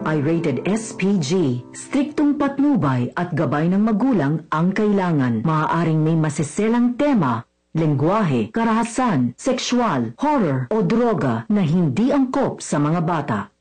ay rated SPG. Striktong patnubay at gabay ng magulang ang kailangan. Maaaring may masiselang tema, lengguwahe, karahasan, sexual, horror o droga na hindi angkop sa mga bata.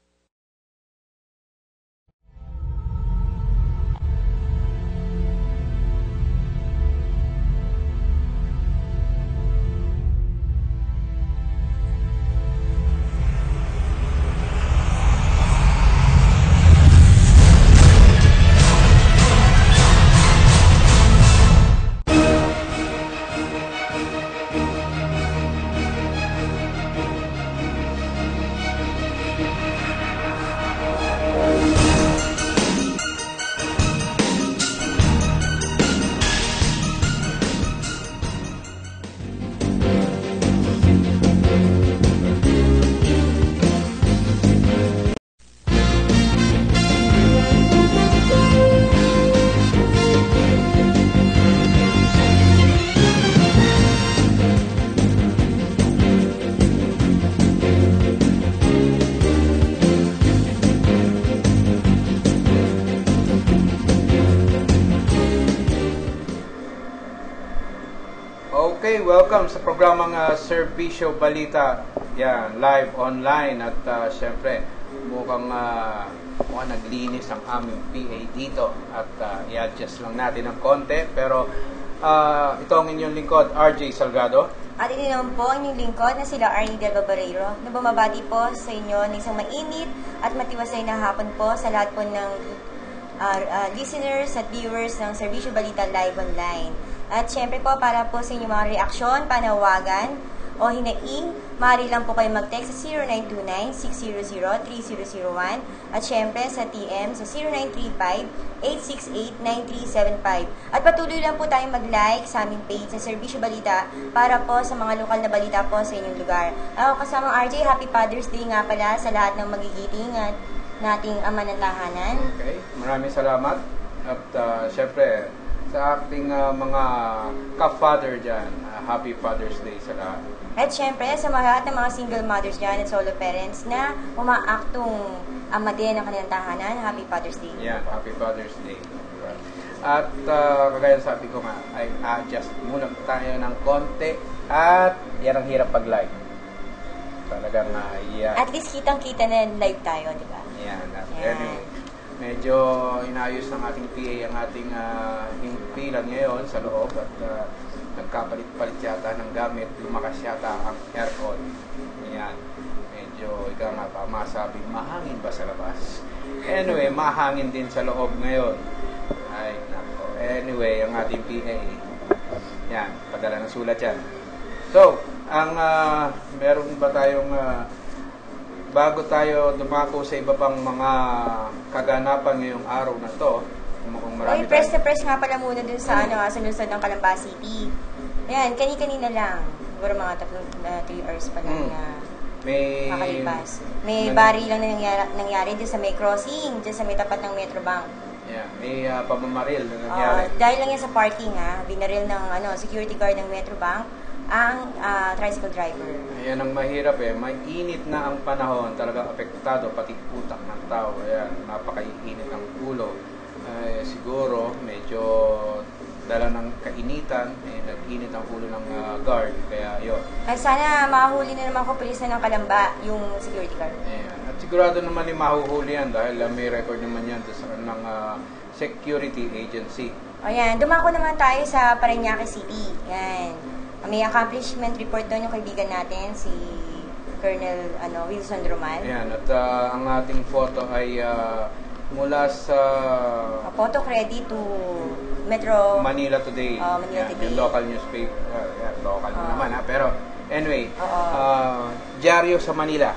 Okay, welcome sa programang Serbisyo Balita. Yan, live online at syempre mukhang naglinis ang aming PA dito at i-adjust lang natin ng konti pero ito ang inyong lingkod, RJ Salgado. At ito naman po ang inyong lingkod na sila Arnie Del Barreiro na bumabati po sa inyo ng isang mainit at matiwasay na hapon po sa lahat po ng listeners at viewers ng Serbisyo Balita Live Online. At syempre po, para po sa inyong mga reaksyon, panawagan, o hinaing, maaari lang po kayo mag-text sa 0929-600-3001 at syempre sa TM sa 0935-868-9375. At patuloy lang po tayong mag-like sa aming page sa Serbisyo Balita para po sa mga lokal na balita po sa inyong lugar. Ako kasamang RJ, Happy Father's Day nga pala sa lahat ng magigiting at nating ama ng tahanan. Okay, maraming salamat. At syempre, sa ating mga ka-father dyan, Happy Father's Day sa lahat. At syempre, sa lahat ng mga single mothers dyan at solo parents na umaaktong ama din ng kanilang tahanan, Happy Father's Day. Yan, Happy Father's Day. At kagaya sabi ko nga, ay adjust muna tayo ng konti at yan ang hirap pag-live. Talagang yan. At least kitang-kita na live tayo, di ba? Yan. Anyway, medyo inayos ng ating PA ang ating pilan ngayon sa loob at nagkapalit-palit yata ng gamit, lumakas yata ang aircon. Yan. Medyo ikaw nga pa masabing mahangin ba sa labas? Anyway, mahangin din sa loob ngayon. Ay, nako. Anyway, ang ating PA. Yan, padala ng sulat yan. So, meron ba tayong bago tayo dumako sa iba pang mga kaganapan ngayong araw na to, Oy, press na press nga pala muna dun sa sa lungsod ng Calamba City. Ayan, kanina lang. Siguro mga 3 hours pa lang na makalipas. May bari lang na nangyari dyan sa may crossing, dyan sa may tapat ng Metro Bank. Yeah, may pamamaril na nangyari. Dahil lang yan sa parking binaril ng security guard ng Metro Bank ang tricycle driver. Ayan ang mahirap may init na ang panahon, talagang apektado pati utak ng tao. Ayan, napakainit ang ulo. Siguro medyo dala ng kainitan, nag-init ang ulo ng guard, kaya yun. Ay, sana mahuli na naman ko pulis na ng Calamba yung security guard. Ayan. At sigurado naman mahuhuli yan dahil may record naman yan ng security agency. Ayan, dumako naman tayo sa Parañaque City. Ayan. May accomplishment report doon yung kaibigan natin, si Colonel Wilson Roman. Ayan, at ang ating photo ay mula sa photo credit to Metro Manila Today. Manila Today. Yung local newspaper. Local naman pero anyway, dyaryo sa Manila.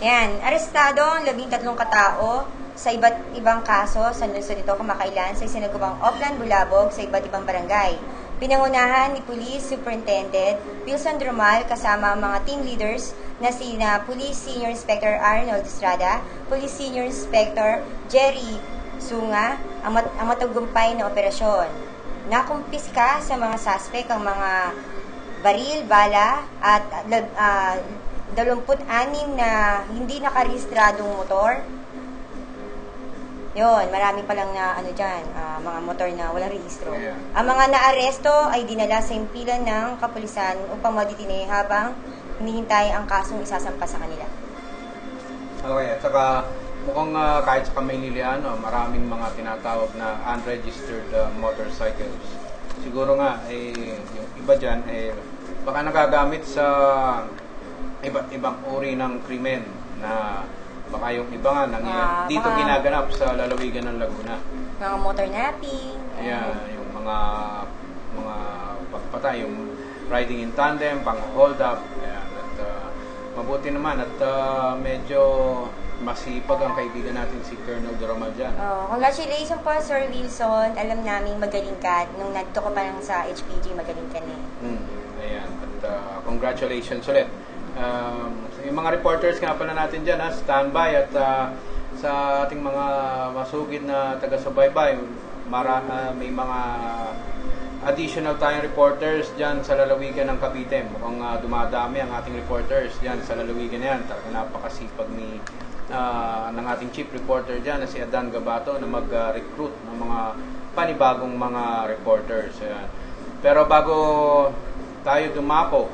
Yan, arestado ang 13 katao sa iba't ibang kaso sa lungsod nito kamakailan sa isinagawang Oplan Bulabog sa iba't ibang barangay. Pinangunahan ni Police Superintendent Wilson Drumal kasama ang mga team leaders na sina Police Senior Inspector Arnold Estrada, Police Senior Inspector Jerry Sunga, ang matagumpay na operasyon. Nakumpiska sa mga suspect ang mga baril, bala at 26 na hindi nakarehistradong motor Yun, marami palang na ano dyan, mga motor na walang rehistro. Yeah. Ang mga naaresto ay dinala sa impilan ng kapulisan upang maditine habang hinihintay ang kasong isasampa sa kanila. Okay, at saka mukhang kahit sa Kamay-Liliano, maraming mga tinatawag na unregistered motorcycles. Siguro nga, yung iba dyan, baka nagagamit sa iba't ibang uri ng krimen na baka yung iba nga dito ginaganap sa lalawigan ng Laguna. Mga motor napping. Ayan, yung mga pagpatay, yung riding in tandem, pang hold up. Ayan, at mabuti naman at medyo masipag ang kaibigan natin si Colonel Doromal dyan. Congratulations po, Sir Wilson. Alam namin magaling ka. Nung nandito ko pa lang sa HPG, magaling ka na. Ayan, at congratulations ulit. Yung mga reporters nga pala natin dyan, standby at sa ating mga masugid na taga-subaybay, may mga additional tayong reporters dyan sa lalawigan ng Cavite. Mukhang dumadami ang ating reporters dyan sa lalawigan na yan. Talaga napakasipag ng ating chief reporter dyan na si Adan Gabato na mag-recruit ng mga panibagong mga reporters. Ayan. Pero bago tayo dumako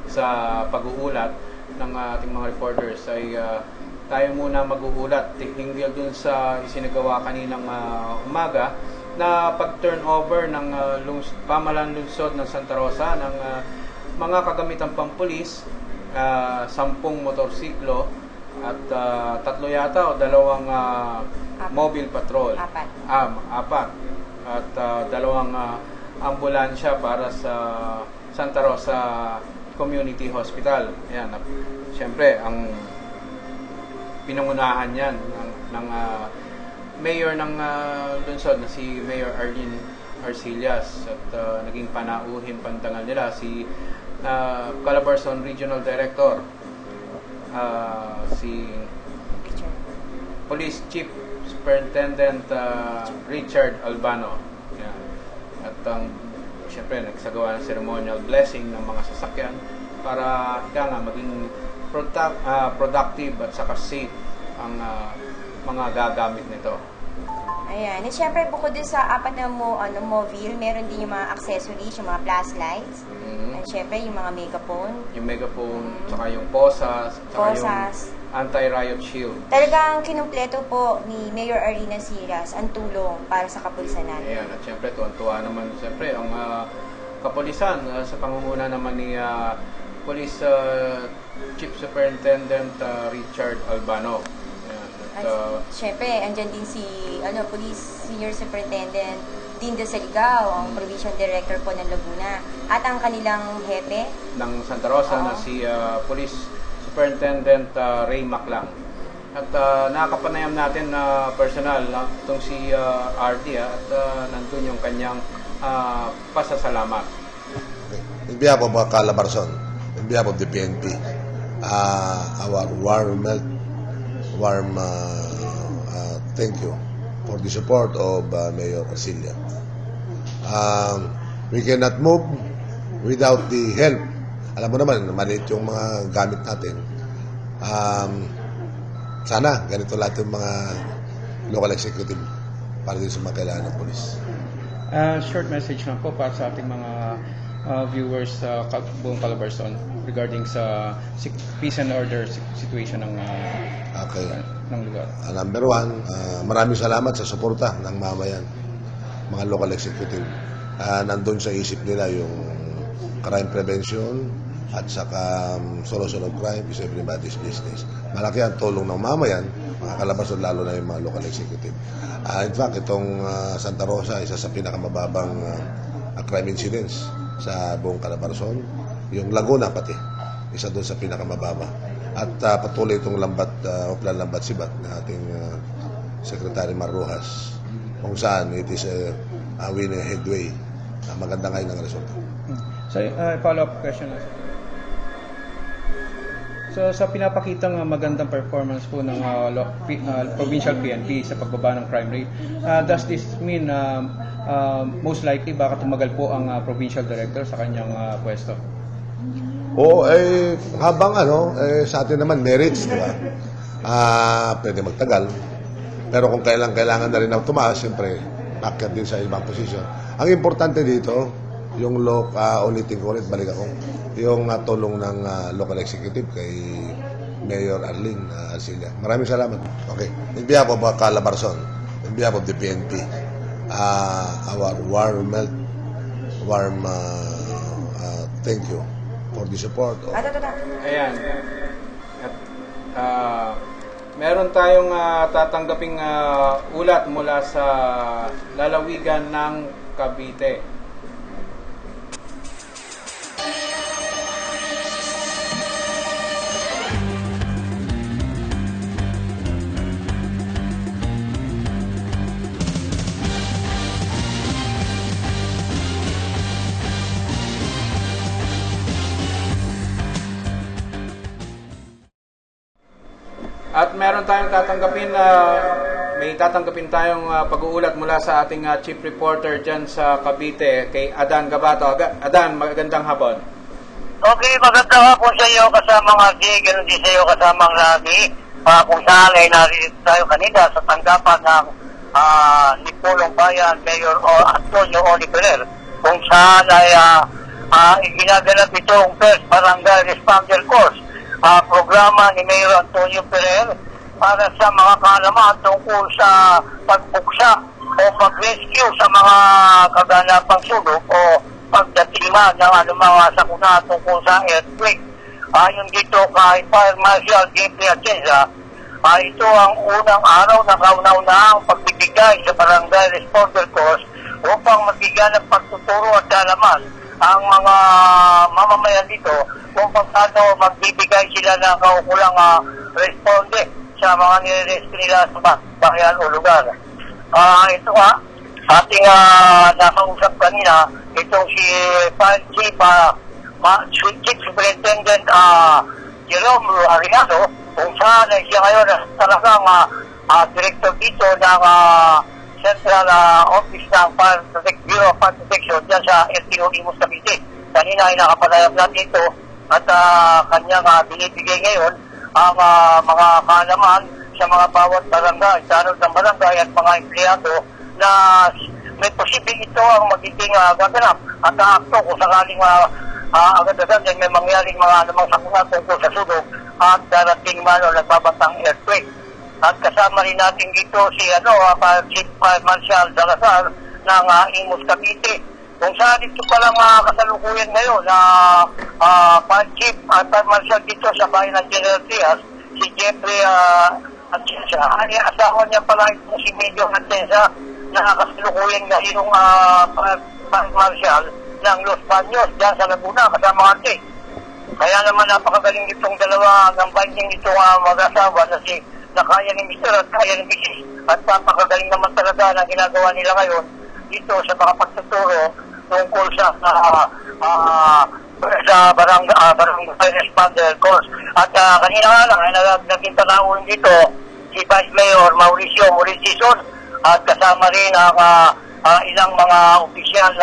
sa pag-uulat ng ating mga reporters ay tayo muna mag-uulat hinggil dun sa isinagawa kaninang umaga na pag-turnover ng pamahalaan lungsod ng Santa Rosa ng mga kagamitang pampulis, 10 motorsiklo at 3 yata o 2 mobile patrol. 4 at 2 ambulansya para sa Santa Rosa Community Hospital. Ayan, siyempre ang pinangunahan yan ng mayor ng lungsod na si Mayor Arlene Arcillas at naging panauhin pantangal nila si Calabarzon Regional Director si Police Chief Superintendent Richard Albano. Ayan. At siyempre nagsagawa ng ceremonial blessing ng mga sasakyan para maging productive at saka safe ang mga gagamit nito. Ayan. At syempre, bukod din sa 4 na mobile, meron din yung mga accessories, yung mga flashlights. At syempre, yung mga megaphone. Yung megaphone, saka yung posas, saka yung anti-riot shield. Talagang kinumpleto po ni Mayor Arlene Arcillas ang tulong para sa kapulisan natin. Ayan. At syempre, tuwan-tuwa naman siyempre ang kapulisan sa pangunguna naman ni Police Chief Superintendent Richard Albano. Siyempre, andyan din si Police Senior Superintendent Dinda Saligaw, ang Provincial Director po ng Laguna. At ang kanilang hepe ng Santa Rosa na si Police Superintendent Ray Maclang. At nakapanayam natin na personal itong si RD at nandun yung kanyang pasasalamat. In behalf of Calabarzon, in behalf of the PNP, our warm thank you for the support of Mayor Arcillas. We cannot move without the help. Alam mo naman, maliit yung mga gamit natin. Sana ganito lahat yung mga local executive para din sa mga kailangan ng polis. Short message lang po para sa ating mga viewers sa buong Calabarzon regarding sa peace and order situation ng lugar. Number 1, maraming salamat sa suporta ng mamayan, mga local executive. Nandun sa isip nila yung crime prevention at saka solution of crime is everybody's business. Malaki ang tulong ng mamayan, mga Calabarzon, lalo na yung mga local executive. In fact, itong Santa Rosa, isa sa pinakamababang crime incidents sa buong Calabarzon. Yung Laguna pati, isa doon sa pinakamababa. At patuloy itong Oplan Lambat Sibat na ating Secretary Marrojas, kung saan it is a winning headway. Maganda ngayon ang resulta. So, follow-up question. So, sa pinapakitang magandang performance po ng provincial PNP sa pagbaba ng crime rate, does this mean most likely baka tumagal po ang provincial director sa kanyang pwesto? Habang sa atin naman merits, di ba? Pwede magtagal. Pero kung kailangan na rin na tumaas, siyempre, akyat din sa ibang posisyon. Ang importante dito, yung ulitin ko ulit, balik ako, yung tulong ng local executive kay Mayor Arlene Arcilla. Maraming salamat. Okay. In behalf of Calabarzon, in behalf of the PNP, our warm thank you for the support. Ayan. Meron tayong tatanggaping ulat mula sa lalawigan ng Cavite. At meron tayong may tatanggapin tayong pag-uulat mula sa ating chief reporter dyan sa Cavite, kay Adan Gabato. Adan, magandang hapon. Okay, magandang hapon sa iyo kasama nga ganun din sa iyo kasamang lagi. Kung saan ay narinig tayo kanina sa tanggapan ng ni Pulong Bayan, Mayor Antonio Oliverer, kung saan ay ginaganap itong First Barangay Responder Course. Programa ni Mayor Antonio Ferrer para sa mga kaalaman tungkol sa pagbuksa o pag-rescue sa mga kaganapang sulok o pagdatingan ng mga sakuna tungkol sa earthquake. Ayon dito kay Fire Marshal Jeffrey Atienza, ito ang unang araw na kauna-unahang pagbibigay sa Barangay Responder Course upang magbigay ng pagtuturo at kaalaman ang mga mamamayan dito kung paano magbibigay sila ng kaukulang responde sa mga nire-rescue nila sa bayan o lugar. Ito ating nakausap kanina, itong si Chief Superintendent Jerome Ariano, kung saan ay siya ngayon talagang director dito ng Central Office ng Bureau of Fire Protection dyan sa LTO Imus Cavite. Kanina ay nakapanayam natin ito at kanyang binibigay ngayon ang mga kaalaman sa mga bawat barangay, tanod ng barangay at mga empleyado na may posibleng ito ang magiging gaganap at akto kung sakaling agad-agad ay may mangyaring mga anumang sakuna tungkol sa sunog at darating man o nagbabantang earthquake. At kasama rin natin dito si Chief Marshal Salazar ng Imus Cavite, kung saan ito palang kasalukuyan ngayon na Chief Marshal dito sa bayan ng General Trias, si Jeffrey Atienza. Asawa niya pala itong si Medyo Atienza na kasalukuyan ngayong Marshal ng Los Baños dyan sa Laguna kasama ate. Kaya naman napakagaling itong dalawa ng binding itong mag-asawa na si kaya ni Mr. at kaya ni Mrs. At napakagaling naman talaga na ginagawa nila ngayon dito sa mga pagtuturo tungkol sa Barangay Responder Course. At kanina nga lang ay naging tanawin dito si Vice Mayor Mauricio Moricison at kasama rin ang ilang mga opisyal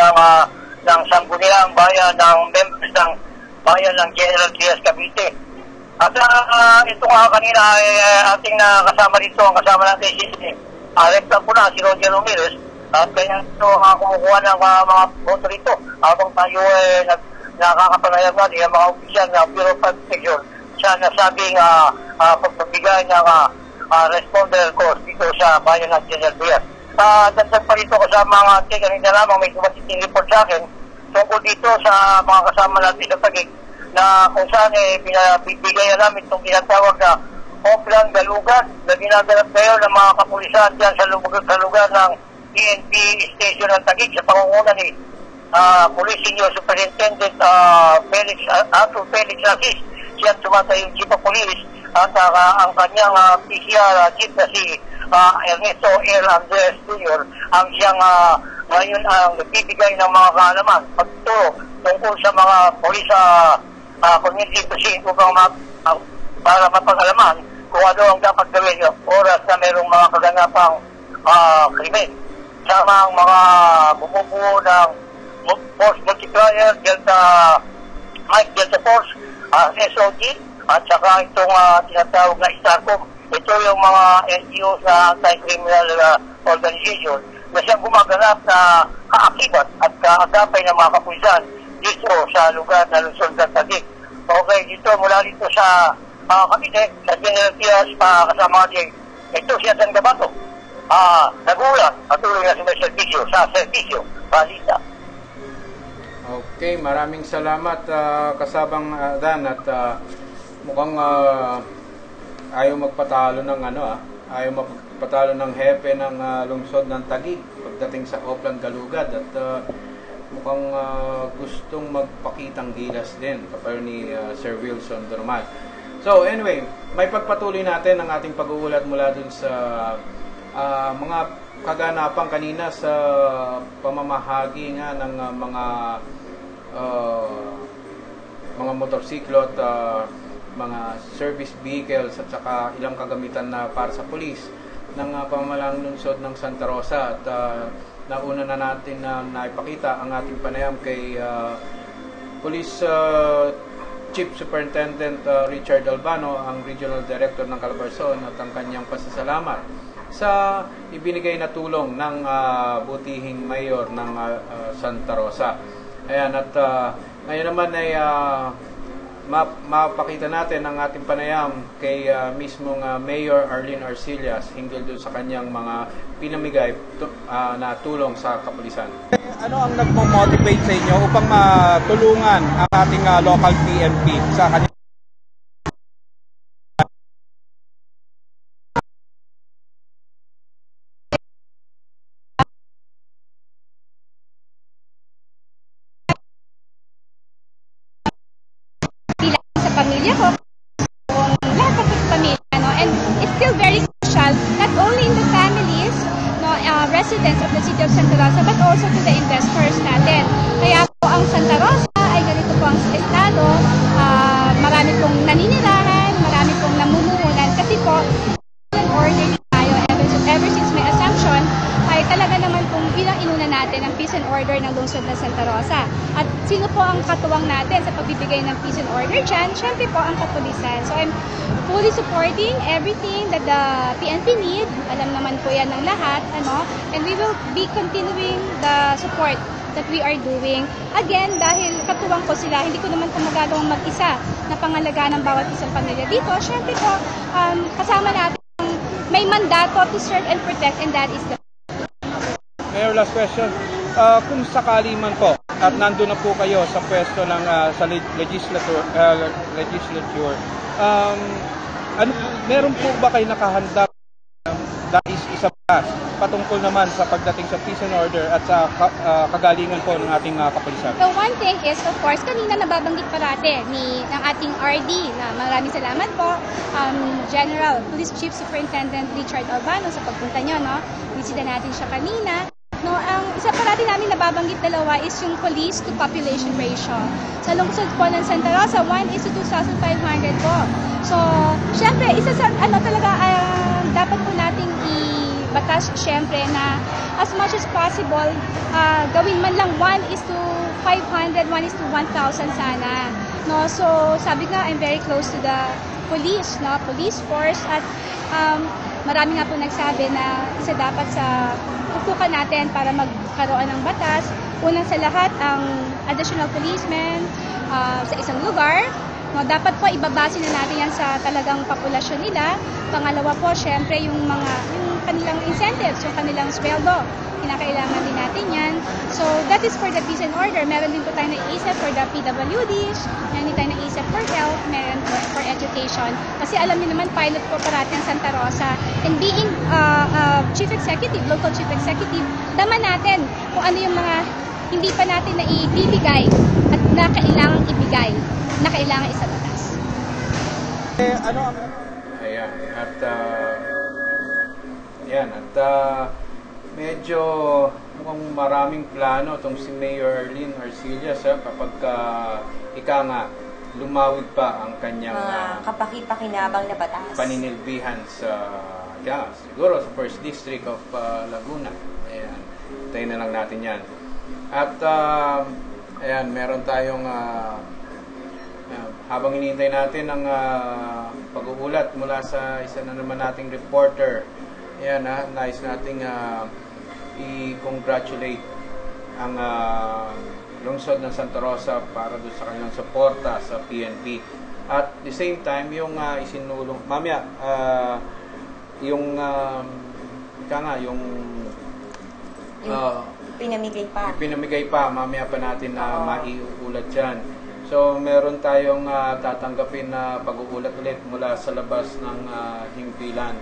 ng Sangguniang Bayan ng members ng Bayan ng General Trias Cavite. At ito nga kanina ay ating kasama rito, ang kasama natin si Rectan po na, si Roger Ramirez, at kaya ito kumukuha ng mga boto rito habang tayo nakakapanayam natin ang mga opisyal ng Bureau of Protection sa nasabing pagbibigay ng responder course dito sa bayan ng General Trias. Dagdag pa rito kasama ang ating kanina lamang may dumating report sa akin tungkol dito sa mga kasama natin sa Taguig na kung saan binabigay namin itong tinatawag na Oplan Galugan na ginaganap ngayon ng mga kapulisan dyan sa lugar ng PNP Station ng Taguig sa pangunguna ni Police Senior Superintendent Arthur Felix Asis. Siya tumatayong Chief of Police at ang kanyang PCR chief na si Ernesto L. Andres Jr. ang siyang ngayon ang nagbibigay ng mga kaalaman pagtuturo tungkol sa mga police community policing upang para mapag-alaman kung ano ang dapat gawin yung oras na mayroong mga kaganapang krimen. Sama ang mga bumubuo ng Force Multiplier, Delta Force, SOG, at saka itong tinatawag na STARCOM. ito yung mga NGO sa anti-criminal organization na siyang gumaganap na kaakibat at kaagapay ng mga kapulisan dito sa lugar na lungsod ng Taguig. Okay, dito mula dito sa Cavite, sa General Trias, kasama natin, ito siya San Gabato. Nagulat, patuloy na sa serbisyo, balita. Okay, maraming salamat kasabang Dan at mukhang ayaw magpatalo ng ayaw magpatalo ng hepe ng lungsod ng Taguig pagdating sa Oplan Galugad at mukhang gustong magpakitang gilas din kapag ni Sir Wilson Dormal. So anyway, may pagpatuloy natin ang ating pag-uulat mula dun sa mga kaganapan kanina sa pamamahagi nga ng mga motorsiklo at mga service vehicles at saka ilang kagamitan na para sa pulis ng pamahalang lungsod ng Santa Rosa at nauna na natin na naipakita ang ating panayam kay Police Chief Superintendent Richard Albano, ang Regional Director ng Calabarzon, at ang kanyang pasasalamat sa ibinigay na tulong ng butihing mayor ng Santa Rosa. Ayan, at ngayon naman ay mapakita natin ang ating panayam kay mismong Mayor Arlene Arcillas hinggil doon sa kanyang mga pinamigay na tulong sa kapulisan. Ano ang nagmo-motivate sa inyo upang matulungan ang ating local PNP sa kanyang pamilya ko, lahat ng pamilya, and it's still very crucial, not only in the families, residents of the city of Santa Rosa, but also to the investors natin. Kaya po ang Santa Rosa ay ganito po ang estado, marami pong naninirahan, marami pong namumuhunan, kasi po, order tayo ever since may assumption, ay talaga naman pong bilang inuna natin ang peace and order ng lungsod ng Santa Rosa. At sino po ang katuwang natin sa pagbibigay ng peace and order dyan? Siyempre po ang kapulisan. So I'm fully supporting everything that the PNP need. Alam naman po yan ng lahat. And we will be continuing the support that we are doing. Again, dahil katuwang ko sila, hindi ko naman po magagawang mag-isa na pangalagaan ng bawat isang pamilya dito. Siyempre po, kasama natin may mandato to serve and protect, and that is the Mayor, last question. Kung sakali man po at nandun na po kayo sa pwesto ng sa legislature, meron po ba kayo nakahanda dahil isa patungkol naman sa pagdating sa peace and order at sa kagalingan po ng ating kapulisan? The one thing is, of course, kanina nababanggit parate ng ating RD na maraming salamat po, General Police Chief Superintendent Richard Albano sa pagpunta nyo, Bisita natin siya kanina. Ang isa parati namin nababanggit dalawa is yung police to population ratio. Sa lungsod po ng Santa Rosa, 1:2,500 po. So, syempre, isa sa talaga dapat po nating batas syempre na as much as possible gawin man lang 1:500, 1:1,000 sana. So sabi nga, I'm very close to the police, police force, at marami nga po nagsabi na isa dapat sa tutukan natin para magkaroon ng batas. Unang sa lahat, ang additional policemen sa isang lugar. Dapat po ibabase na natin yan sa talagang populasyon nila. Pangalawa po, syempre yung kanilang incentives, yung kanilang sweldo. Kinakailangan din natin yan. So, that is for the peace and order. Meron din po tayo naisip for the PWDs, meron din tayo naisip for health, meron for education. Kasi alam niyo naman, pilot po parati ang Santa Rosa. And being chief executive, local chief executive, daman natin kung ano yung mga hindi pa natin na ibibigay at na kailangang ibigay, na kailangan isabatas. Ayan, at medyo mukhang maraming plano itong si Mayor Arlene Arcillas kapag ika nga lumawig pa ang kanyang kapaki-pakinabang na batas. Paninilbihan sa siguro sa First District of Laguna. Ayan, tayo na lang natin yan. At ayan, meron tayong habang hinihintay natin ang pag-uulat mula sa isa na naman nating reporter, ayan, nais nating i-congratulate ang lungsod ng Santa Rosa para doon sa kanilang suporta sa PNP. At the same time, yung isinulong, mamaya, yung pinamigay pa, mamaya pa natin na maiulat dyan. So, meron tayong tatanggapin na pag-uulat ulit mula sa labas ng himpilan.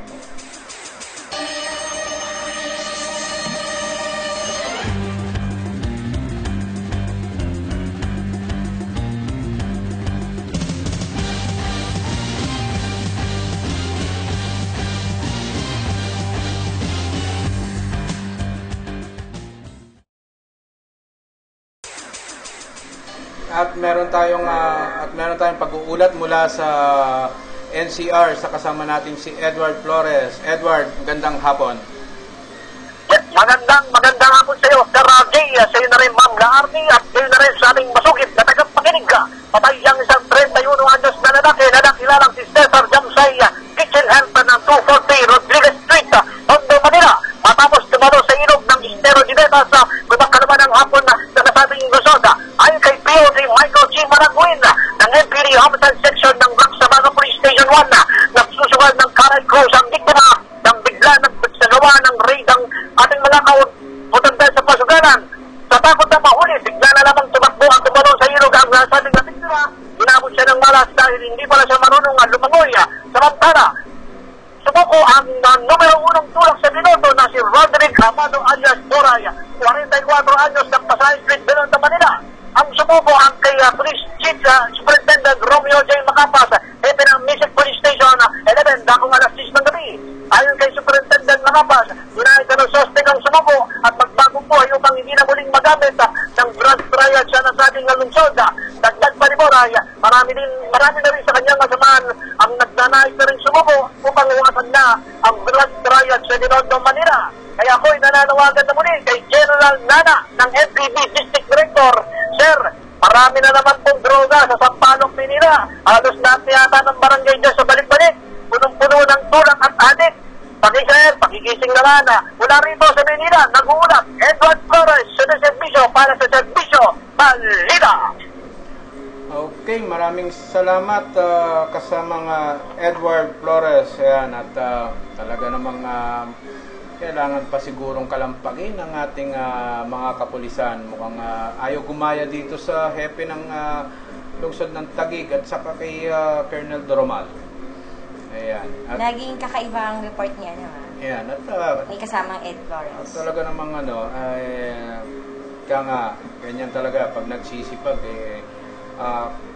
At meron tayong pag-uulat mula sa NCR sa kasama natin si Edward Flores. Edward, magandang hapon. Magandang hapon sa iyo, Sir Jay, sa iyo na rin, Ma'am Laarni, at kayo na rin sa aming masugid na tagapakinig ka. Patay ang isang 31 anyos na lalaki na nakilalang si Cesar Jamsay, kitchen helper ng 240 Rodriguez Street, Tondo, Manila. Matapos tumalo sa ilog ng Estero Gineta sa gumagkalaman ng hapon na nasabing Luzon. Ayon kay POD Michael G. Maraguin ng NPD Homicide Section ng Laksabaga Police Station 1, nagsusugal ng Caral Cruz ang biktima ng bigla nagsagawa ng raid ang ating mga kautanda sa pasugalan. Sa takot na mahuli, bigla na lamang tumakbo at tumalo sa ilog ang nasabing na biktima. Inabot siya ng malas dahil hindi pala siya marunong lumangoy. Samantala, sumuko ang numero 1 tulak sa binoto na si Roderick Amado alias Boray, 44 anyos ng Pasay Street, Belonta, Manila. Ang sumuko ang kay Police Chief Superintendent Romeo J. Macapas, hepe ng Misic Police Station 11, dakong alas 6 ng gabi. Ayon kay Superintendent Macapas, dinahit ng suspect ang sumuko at magbagong buhay upang hindi na muling magamit ng drug trial siya na sa ating lungsod. Dagdag pa ni Boray, marami na rin sa kanyang kasamaan ang nagnanais na rin sumuko upang iwasan na ang drug trial sa Binondo, Manila. Kaya ako'y nananawagan na muli kay General Nana ng NPD District Director, Sir, marami na naman pong droga sa Sampaloc, Manila. Halos lahat yata ng barangay dyan sa balik-balik. Punong-puno ng tulak at adik. Pakigising na lana. Mula rito sa Manila, nag-uulat Edward Flores sa serbisyo para sa serbisyo Balita. Okay, maraming salamat kasamang Edward Flores. Ayan, at talaga namang kailangan pa sigurong kalampagin ng ating mga kapulisan. Mukhang ayaw gumaya dito sa hepe ng lungsod ng Taguig at saka kay Colonel Doromal. Ayan. At, naging kakaiba ang report niya, naman. Ayan. At may kasamang Ed Flores. At talaga namang kaya nga, ganyan talaga pag nagsisipag,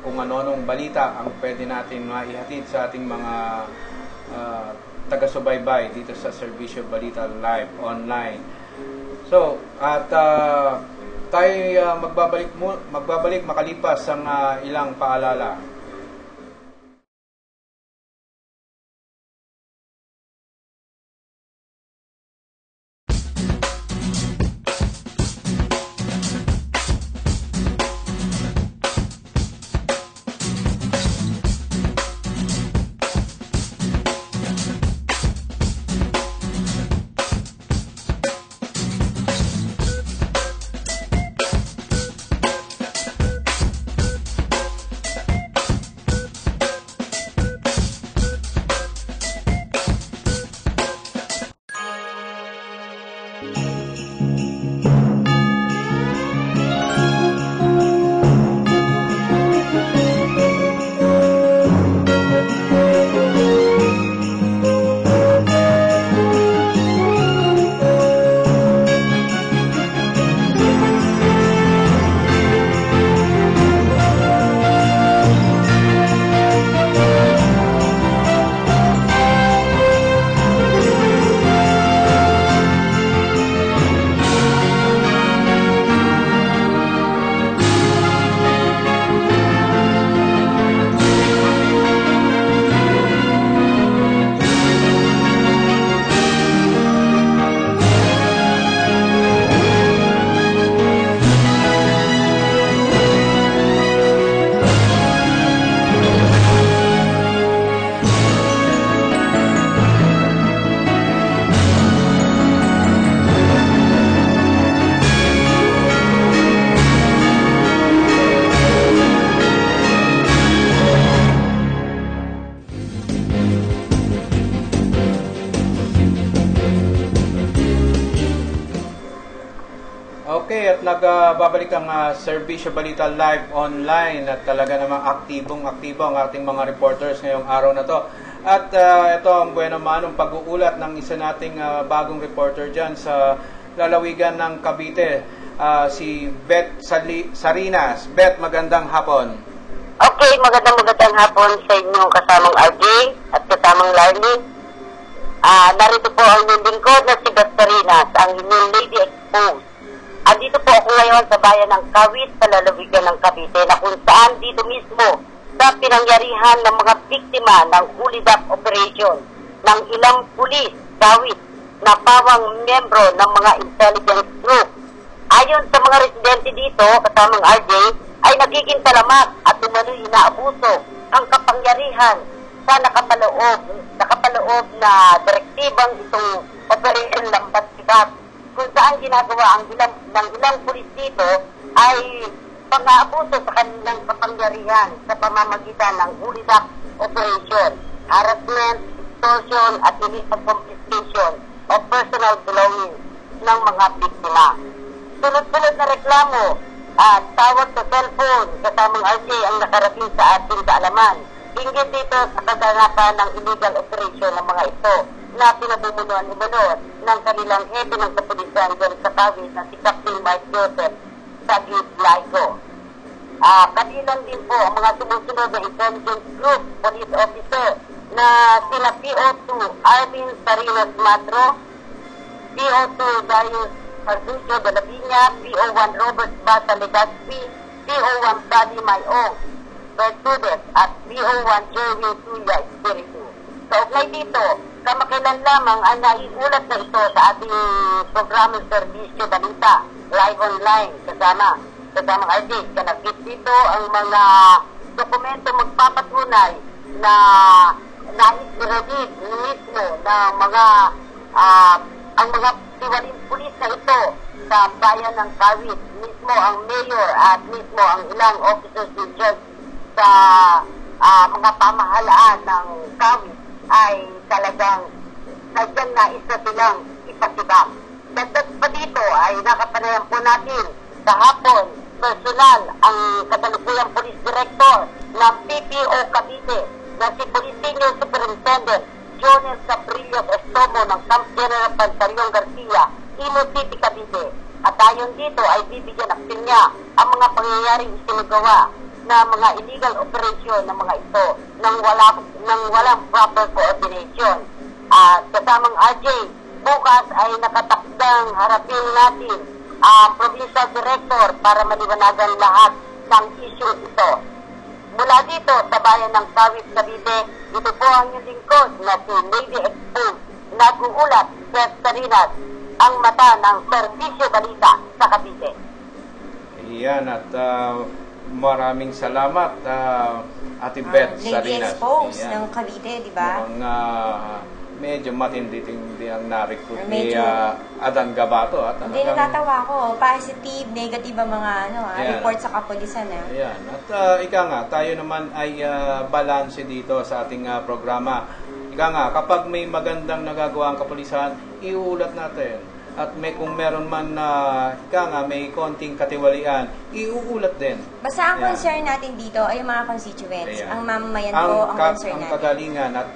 kung ano-anong balita ang pwede natin maihatid sa ating mga taga-subaybay dito sa Serbisyo Balita Live online. So, at tayo magbabalik makalipas ang ilang paalala. Magbabalik ang Serbisyo Balita Live online at talaga namang aktibong-aktibo ang ating mga reporters ngayong araw na to. At ito ang buena manong pag-uulat ng isa nating bagong reporter dyan sa lalawigan ng Cavite, si Beth Sarinas. Beth, magandang hapon. Okay, magandang hapon sa inyong kasamang RJ at kasamang Larly. Narito po ang inyong lingkod na si Beth Sarinas, ang inyong Lady Exposed. Andito po ako ngayon sa bayan ng Kawit sa lalawigan ng Cavite na kung saan dito mismo sa pinangyarihan ng mga biktima ng Ulidap Operation ng ilang pulis, Kawit, na pawang membro ng mga intelligence group. Ayon sa mga residente dito, kasamang RJ, ay nagiging talamak at umano'y inaabuso ang kapangyarihan sa nakapaloob na direktibang itong Operation Lambat Sibat, kung saan ginagawa ng ilang pulis dito ay pang-aabuso sa kanilang kapangyarihan sa pamamagitan ng Ulidap Operation, harassment, extortion at illegal confiscation of personal belongings ng mga biktima. Sunod-sunod na reklamo at tawag sa cellphone kasamang RJ ang nakarating sa ating kaalaman. Hinggil dito sa kaganapan ng illegal operation ng mga ito na pinabumunuan ng kanilang hepe ng kapulisan dyan sa Cavite na si Captain Mike Joseph Sagit Laigo. Kabilang din po ang mga sumusunod na intelligence group police officer na sina PO2 Arvin Sarinas Matro, PO2 Darius Carducho de la Viña, PO1 Robert Bata Legazpi, PO1 Buddy Mayong Bertudes at PO1 Jerwin Tuya Espiritu. Kaugnay dito, kamakailan lamang ang naiulat na ito sa ating programang Serbisyo Balita live online kasama artist. Kanakit dito ang mga dokumento magpapatunay na nais-ready mismo na ang mga tiwaling pulis na ito sa bayan ng Kawit, mismo ang mayor at mismo ang ilang officers in charge sa mga pamahalaan ng Kawit ay talagang sadyang nais na silang ipatibak. Dagdag pa dito ay nakapanayan po natin kahapon personal ang kasalukuyang police director ng PPO Cavite na si Police Senior Superintendent Jonel Cabrillo Estomo ng Camp General Pantaleon Garcia, Imo City, Cavite. At ayon dito ay bibigyan aksyon niya ang mga pangyayaring isinagawa na mga illegal operation ng mga ito nang walang proper coordination. At kasamang RJ, bukas ay nakatakdang harapin natin ang provincial director para maliwanagan lahat ng issue ito. Mula dito sa bayan ng Kawit, Cavite, ito po ang inyong lingkod na si Lady Exposed, nag-uulat Beth Sarinas, ang mata ng Serbisyo Balita sa Cavite. Iyan at maraming salamat Ate Beth Sarinas. Lady Exposed ng Cavite, di ba? Medyo matindi ang na-recruit ni Adan Gabato. Hindi, natatawa ko. Positive, negative ang mga report sa kapulisan. Ayan. At ika nga, tayo naman ay balanse dito sa ating programa. Ika nga, kapag may magandang nagagawa ang kapulisan, iuulat natin. At kung meron man may konting katiwalian, iuulat din. Basta ang concern natin dito ay yung mga constituents. Ayan. Ang mamamayan po ang concern natin. Ang kagalingan at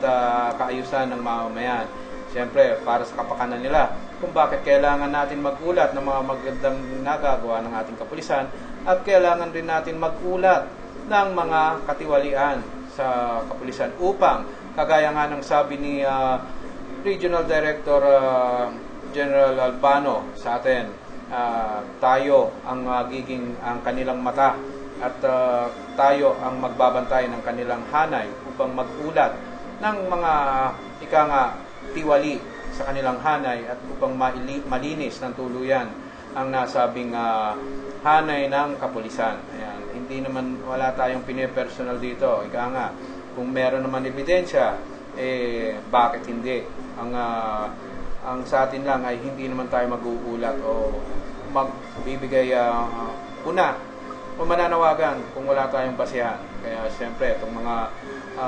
kaayusan ng mamamayan. Siyempre, para sa kapakanan nila, kung bakit kailangan natin mag-ulat ng mga magandang nagagawa ng ating kapulisan at kailangan rin natin mag-ulat ng mga katiwalian sa kapulisan upang, kagaya nga ng sabi ni Regional Director General Albano sa atin, tayo ang ang kanilang mata at tayo ang magbabantay ng kanilang hanay upang mag-ulat ng mga tiwali sa kanilang hanay at upang malinis ng tuluyan ang nasabing hanay ng kapulisan. Ayan. Hindi naman wala tayong pinipersonal dito. Kung meron naman ebidensya, bakit hindi? Ang sa atin lang ay hindi naman tayo mag-uulat o magbibigay una o mananawagan kung wala tayong basihan. Kaya siyempre, itong mga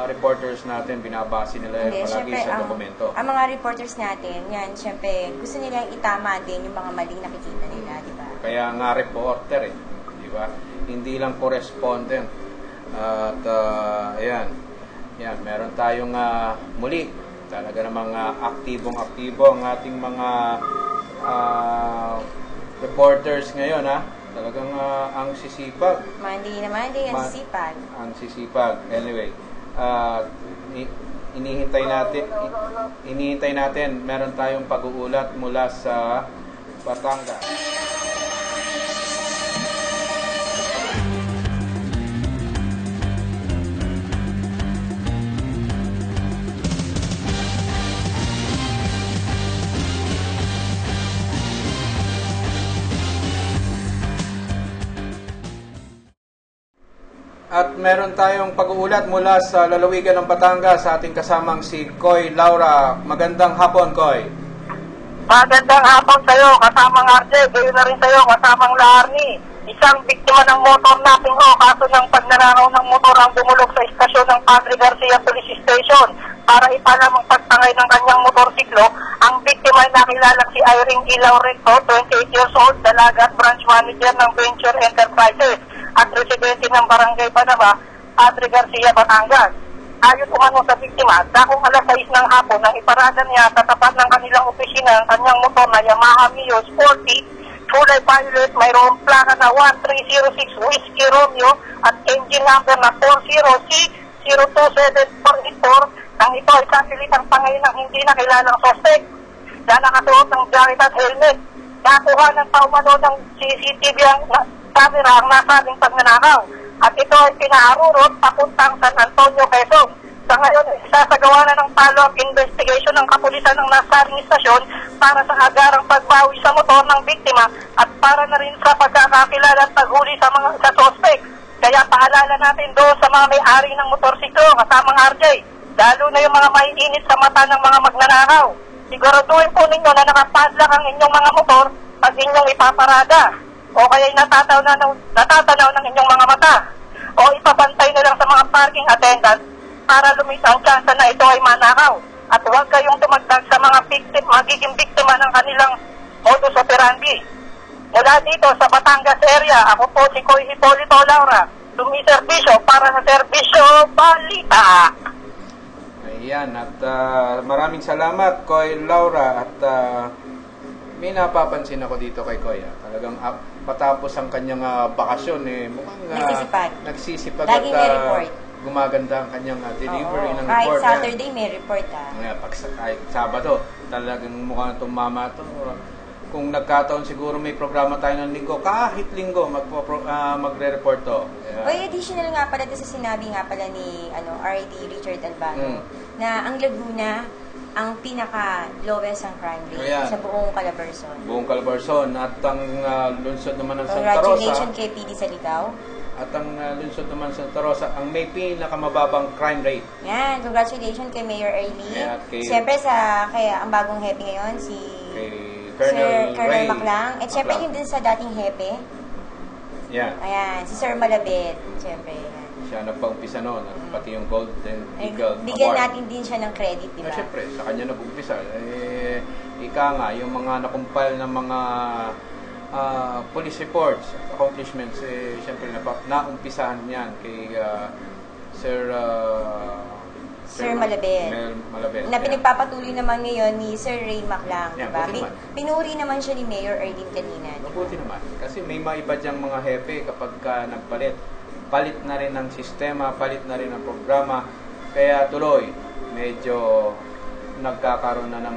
reporters natin, binabase nila palagi sa dokumento. Ang mga reporters natin, yan, siyempre, gusto nilang itama din yung mga maling nakikita nila, di ba? Kaya nga reporter di ba? Hindi lang correspondent. At ayan, meron tayong muli talaga namang aktibong-aktibo ang ating mga reporters ngayon Talagang ang sisipag. Monday na Monday, ang sisipag. Ang sisipag. Anyway, inihintay natin, meron tayong pag-uulat mula sa Batangas. At meron tayong pag-uulat mula sa lalawigan ng Batangas sa ating kasamang si Koy Laura. Magandang hapon, Koy. Magandang hapon sa iyo, kasamang RJ. Gayon na rin sa iyo, kasamang Larny. Isang biktima ng motor natin kaso ng pagnanakaw ng motor ang bumulog sa istasyon ng Padre Garcia Police Station. Para ipalam ang pagtangay ng kanyang motorsiklo, ang biktima ay nakilala si Irene Ilaurento, 28 years old, dalaga at branch manager ng Venture Enterprises at residente ng Barangay Panaba, Padre Garcia, Batangas. Ayon umano sa biktima, dakong alas 6 ng hapon nang iparada niya sa tapat ng kanilang opisina ang kanyang motor na Yamaha Mio Sporty, kulay violet, mayroong plaka na 1306 Whiskey Romeo at engine number na 40C02744 nang ito ay sasalitang pangay ng hindi nakilalang suspect na nakasuot ng jacket at helmet. Nakuha ng paumano ng CCTV ang camera ang nasabing pagnanakaw at ito ay pinaharurot papuntang San Antonio, Quezon. Sa ngayon, isasagawa na ng follow-up investigation ng kapulisan ng nasabing istasyon para sa agarang pagbawi sa motor ng biktima at para na rin sa pagkakakilala at paghuli sa mga suspect. Kaya paalala natin doon sa mga may-ari ng motorsiklo, kasamang RJ, lalo na yung mga maiinit sa mata ng mga magnanakaw. Siguraduhin po ninyo na nakapadlock ang inyong mga motor pag inyong ipaparada o kaya'y natatanaw ng inyong mga mata o ipabantay na lang sa mga parking attendant para lumita ang tsansa na ito ay manakaw. At huwag kayong tumagdag sa mga magiging biktima ng kanilang modus operandi. Mula dito sa Batangas area, ako po si Koy Hipolito Laura, sumiserbisyo para sa Serbisyo Balita. Ayan, at maraming salamat, Koy Laura. At may napapansin ako dito kay Koy. Talagang patapos ang kanyang bakasyon, mukhang nagsisipag laging may report. Gumaganda ang kanyang delivery ng kahit report. Kahit Saturday may report Kahit Sabado, talagang mukhang tumama ito. Kung nagkataon siguro may programa tayo ng linggo, kahit linggo magre-report to. Oy, additional nga pala sa sinabi nga pala ni RD Richard Albano na ang Laguna ang pinaka-lowest ang crime rate sa buong Calabarzon. Buong Calabarzon. At ang lungsod naman ng Santa Rosa. Congratulations kay PD Saligaw. At ang lungsod naman sa Santa Rosa, ang may pinakamababang crime rate. Yan, congratulations kay Mayor Arlie. Siyempre kaya ang bagong hepe ngayon, si Colonel Maclang. At siyempre yun din sa dating hepe. Yan. Ayan, si Sir Malabit. Siyempre, siya nagpa-umpisa noon, pati yung Golden Eagle Bigyan Award. natin din siya ng credit, di ba? Siyempre, sa kanya nag-umpisa. Ika nga, yung mga nakumpile ng mga police reports, accomplishments, siyempre naumpisahan yan kay Sir Malabet. Na pinagpapatuloy naman ngayon ni Sir Ray Maclang, yeah, diba? Pinuri naman siya ni Mayor Arlene kanina. Mabuti naman. Kasi may maiba diyang mga hepe kapag nagpalit. Palit na rin ang sistema, palit na rin ang programa. Kaya tuloy, medyo nagkakaroon na ng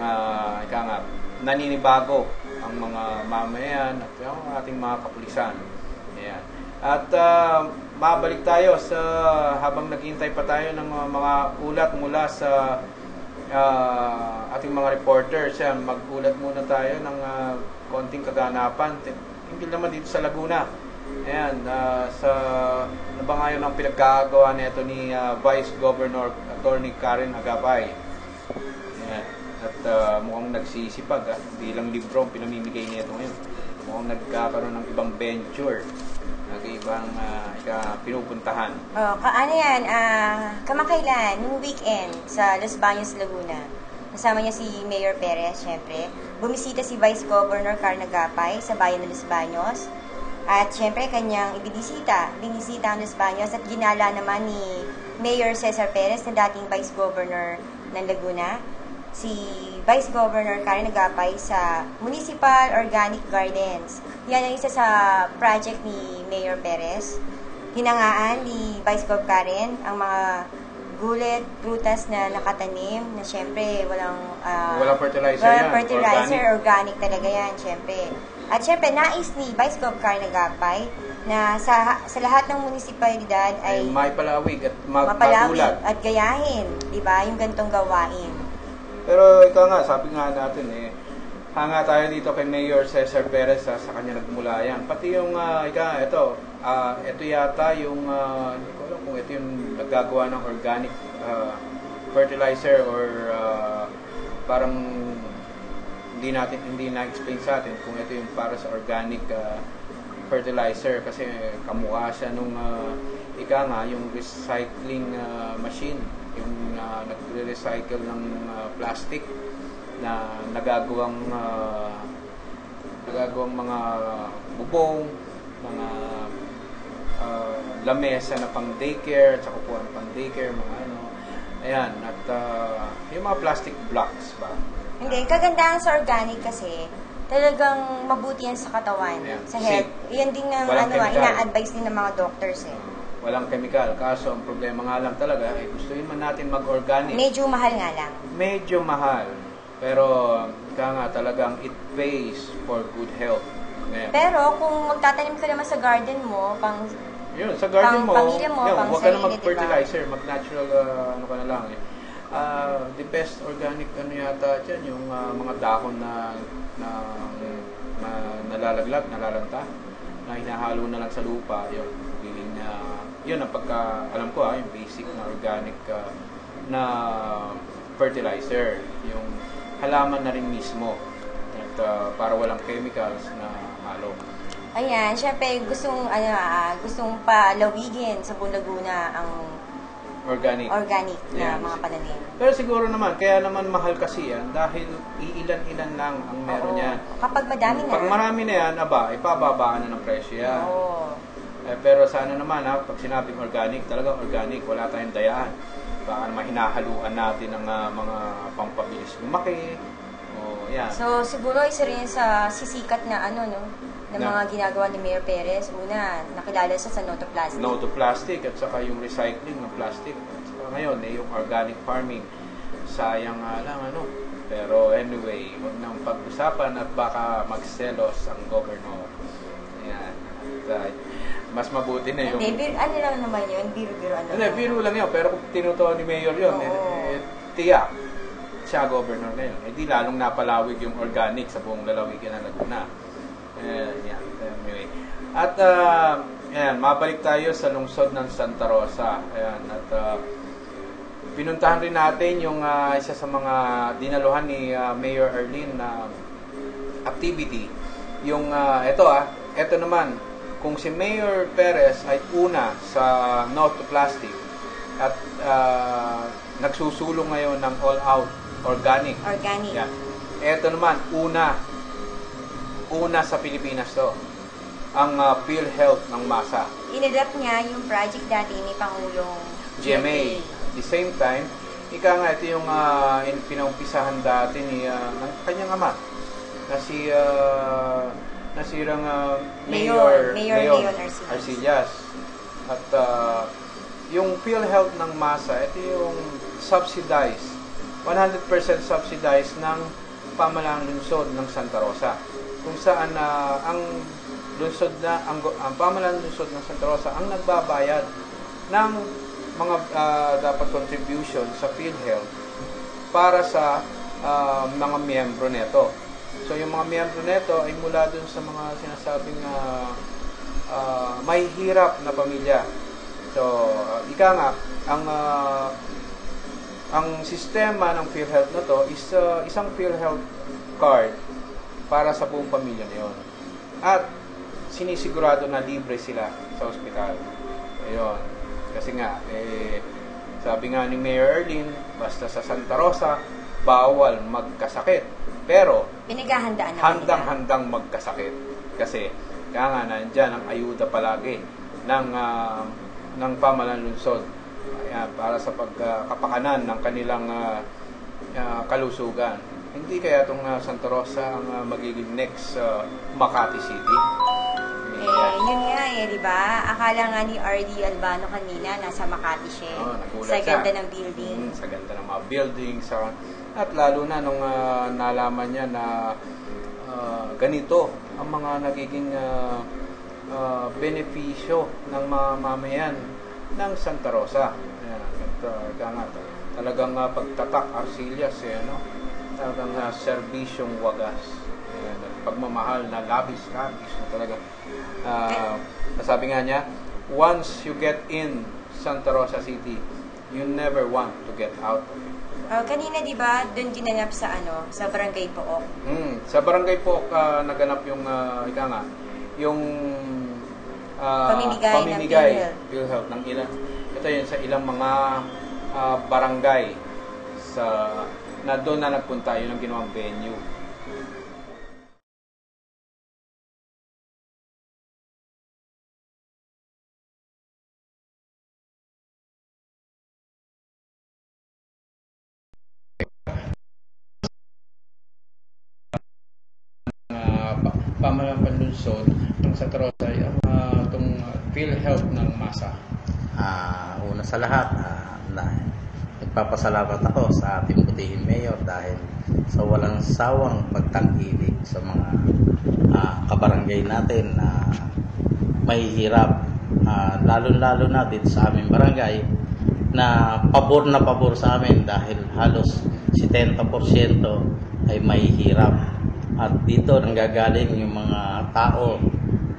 naninibago ang mga mamayan at yung ating mga kapulisan. Ayan. At mabalik tayo sa habang naghihintay pa tayo ng mga ulat mula sa ating mga reporters. Yan, mag-ulat muna tayo ng konting kaganapan. Hindi naman dito sa Laguna. Ayan, ano ba ngayon ang pinagkagawa nito ni Vice Governor Attorney Karen Agapay. Ayan. At mukhang nagsisipag. Hindi lang libro ang pinamimigay nito ngayon. Mukhang nagkakaroon ng ibang venture. Ibang pinupuntahan. Ano yan? Kamakailan, nung weekend sa Los Baños, Laguna. Kasama niya si Mayor Perez, syempre. bumisita si Vice Governor Karen Agapay sa bayan ng Los Baños. At syempre, kanyang binisita ang Los Baños at ginala naman ni Mayor Cesar Perez na dating Vice Governor ng Laguna, si Vice Governor Karen Agapay sa Municipal Organic Gardens. Yan ang isa sa project ni Mayor Perez. Hinangaan ni Vice Gov Karen ang mga gulay, prutas na nakatanim na syempre walang fertilizer, organic talaga yan syempre. At syempre nais ni Vice Gov Karen Agapay na sa lahat ng munisipalidad ay may palawig at mapalawig magulat at gayahin, di ba, yung gantong gawain. Pero ikaw nga, sabi nga natin hanga tayo dito kay Mayor Cesar Perez sa kanya nagmula yan. Pati yung, ito yata yung, hindi ko alam kung ito yung naggagawa ng organic fertilizer or parang hindi na-explain sa atin kung ito yung para sa organic fertilizer kasi kamukha siya nung yung recycling machine, yung nagre-recycle ng plastic na nagagawang mga bubong, mga lamesa na pang daycare, at saka upuan pang daycare, mga ayan, at yung mga plastic blocks ba. Hindi, kagandahan sa organic kasi talagang mabuti yan sa katawan, sa health. Yan din ang ina-advise din ng mga doctors Walang chemical. Kaso, ang problema nga lang talaga, gustuin man natin mag-organic. Medyo mahal nga lang. Medyo mahal. Pero, talagang it pays for good health. Ngayon. Pero, kung magtatanim ka naman sa garden mo, sa garden mo, pamilya mo, huwag ka na mag-fertilizer, mag-natural, ka na lang the best organic yata dyan, yung mga dahon na nalalaglag, nalalanta, na hinahalo na lang sa lupa, yung feeling yun ang pagka, alam ko yung basic na organic na fertilizer, yung halaman na rin mismo, at para walang chemicals na halo. Ayan, syempre gustong palawigin sa buong Laguna ang organic na mga pananim. Pero siguro naman, kaya naman mahal kasi yan dahil iilan-ilan lang ang meron yan. Kapag madami na. Pag marami na yan, ipababaan na ng presyo yan. Pero sana naman, pag sinabing organic, talagang organic, wala tayong dayaan. Baka naman hinahaluan natin ng mga pampabilis lumaki. Yan. So, siguro isa rin sa sisikat na mga ginagawa ni Mayor Perez. Una, nakilala siya sa No to Plastic. No to Plastic at saka yung recycling ng plastic. At saka ngayon, yung organic farming. Sayang lang, Pero anyway, huwag nang pag-usapan at baka magselos ang governor. Ayan. At, mas mabuti na yung... Hindi, lang naman yun? Biro-biro biro lang yun. Pero kung tinutuwa ni Mayor yun, tiyak. Siya governor ngayon. Di lalong napalawig yung organic sa buong lalawigan ng Laguna. Anyway. At mabalik tayo sa lungsod ng Santa Rosa. Ayan, at pinuntahan rin natin yung isa sa mga dinaluhan ni Mayor Arlene na activity. Yung ito naman, kung si Mayor Perez ay una sa No to Plastic at nagsusulong ngayon ng all-out organic. Yan. Ito naman, una sa Pilipinas to, ang PhilHealth ng masa. Inadapt niya yung project dati ni Pangulong GMA. At the same time, ito yung pinaumpisahan dati ng kanyang ama, na nasirang Mayor Leon Arcillas. At yung PhilHealth ng masa, ito yung subsidized, 100% subsidized ng pamahalaan lungsod ng Santa Rosa, kung saan ang pamahalaan lungsod ng Santa Rosa ang nagbabayad ng mga dapat contribution sa PhilHealth para sa mga miyembro nito. So yung mga miyembro nito ay mula dun sa mga sinasabing may hirap na pamilya. So ang sistema ng PhilHealth na to is isang PhilHealth card para sa buong pamilya na yun. At sinisigurado na libre sila sa ospital. Ayun. Kasi nga, sabi nga ni Mayor Arlene, basta sa Santa Rosa, bawal magkasakit. Pero, pinaghahandaan naman handang-handang magkasakit. Kasi, kaya nga, nandyan ang ayuda palagi ng pamahalaan lungsod para sa pagkapakanan ng kanilang kalusugan. Hindi kaya itong Santa Rosa ang magiging next Makati City? Yun nga di ba? Akala nga ni RD Albano kanina, nasa Makati siya. Sa ganda ng building. Sa ganda ng mga buildings. At lalo na nung nalaman niya na ganito ang mga nagiging benepisyo ng mga mamayan ng Santa Rosa. Talagang pagtatak, Arcillas, talagang serbisyong wagas. Pagmamahal na labis na talaga. Sabi nga niya, once you get in Santa Rosa City, you never want to get out of it. Kanina di ba doon ginanap sa sa Barangay Pook? Sa Barangay Pook naganap yung yung pamimigay ng PhilHealth ng ilang. Ito yun sa ilang mga barangay na doon na nagpunta, yun ang ginawang venue. Pamahalaan panlunsod ng Santa Rosa ay ang itong PhilHealth ng masa. Una sa lahat, nagpapasalamat ako sa ating butihing mayor dahil sa walang sawang pagtangkilik sa mga kabarangay natin na mahihirap, lalo-lalo na dito sa aming barangay na pabor sa amin dahil halos 70% ay mahihirap. At dito nanggagaling yung mga tao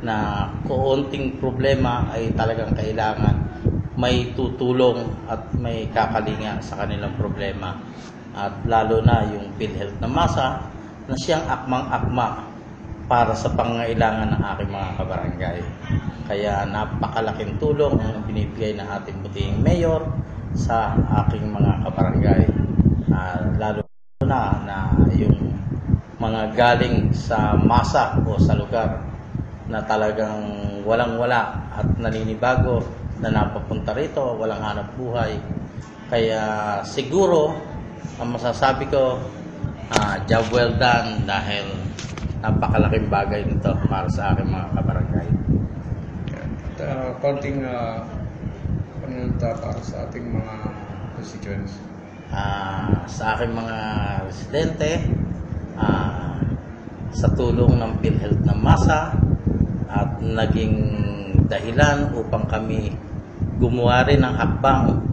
na kuunting problema ay talagang kailangan may tutulong at may kakalinga sa kanilang problema. At lalo na yung PhilHealth na masa na siyang akmang-akma para sa pangangailangan ng aking mga kabarangay. Kaya napakalaking tulong ang binibigay ng ating butihing mayor sa aking mga kabarangay. Lalo na yung mga galing sa masa o sa lugar na talagang walang-wala at naninibago na napapunta rito, walang hanap buhay. Kaya siguro, ang masasabi ko, job well done dahil napakalaking bagay nito para sa aking mga kabarangay. Konting panunta para sa ating mga constituents. Sa aking mga residente, sa tulong ng PhilHealth ng masa at naging dahilan upang kami gumawa rin ng hakbang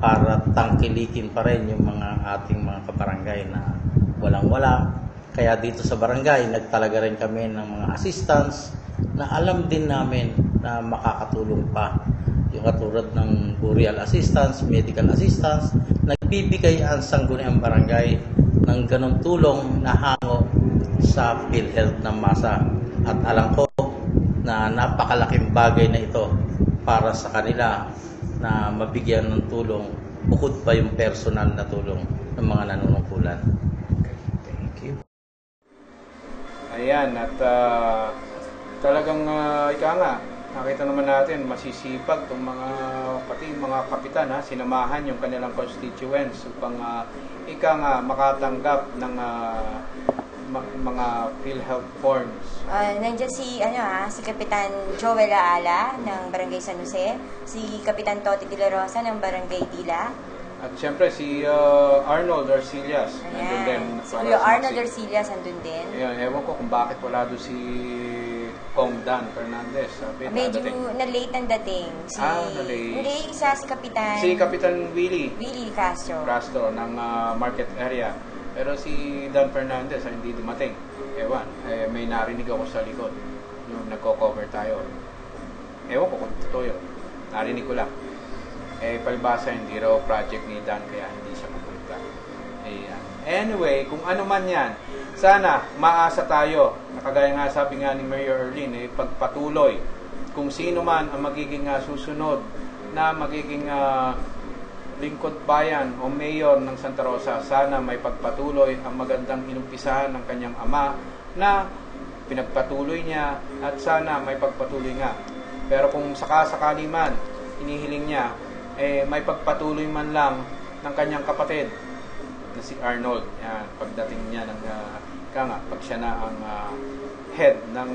para tangkilikin pa rin yung mga ating mga kabarangay na walang-wala. Kaya dito sa barangay, nagtalaga rin kami ng mga assistants na alam din namin na makakatulong pa. Yung katulad ng burial assistance, medical assistance, nagbibigay ang sangguniang barangay ng ganong tulong na hango sa PhilHealth ng masa. At alam ko na napakalaking bagay na ito para sa kanila na mabigyan ng tulong bukod pa yung personal na tulong ng mga nanunungkulan. Thank you. Ayan, at talagang nakita naman natin masisipag itong pati mga kapitan sinamahan yung kanilang constituents upang makatanggap ng mga PhilHealth forms. Nandiyan si Kapitan Joel Aala ng Barangay San Jose, si Kapitan Toti de la Rosa ng Barangay Dila. At siyempre si Arnold Arcillas. Nandun din. Si Arnold Arcillas nandun din. Ewan ko kung bakit wala doon si Kong Dan Fernandez. Medyo na-late ang dating. Na-late. Hindi, isa si Kapitan. Si Kapitan Willie Castro ng market area. Pero si Dan Fernandez hindi dumating. Ewan, may narinig ako sa likod yung nagko-cover tayo. Ewan ko kung totoo yun. Narinig ko lang. Palibasa hindi raw project ni Dan kaya hindi siya mapunta. Anyway, kung ano man yan, sana maasa tayo. Nakagaya nga sabi nga ni Mayor Erlene, pagpatuloy kung sino man ang magiging susunod na magiging lingkod bayan o mayor ng Santa Rosa, sana may pagpatuloy ang magandang inumpisahan ng kanyang ama na pinagpatuloy niya at sana may pagpatuloy nga. Pero kung sakasakali man, inihiling niya, may pagpatuloy man lang ng kanyang kapatid na si Arnold. Yan, pagdating niya ng pag siya na ang head ng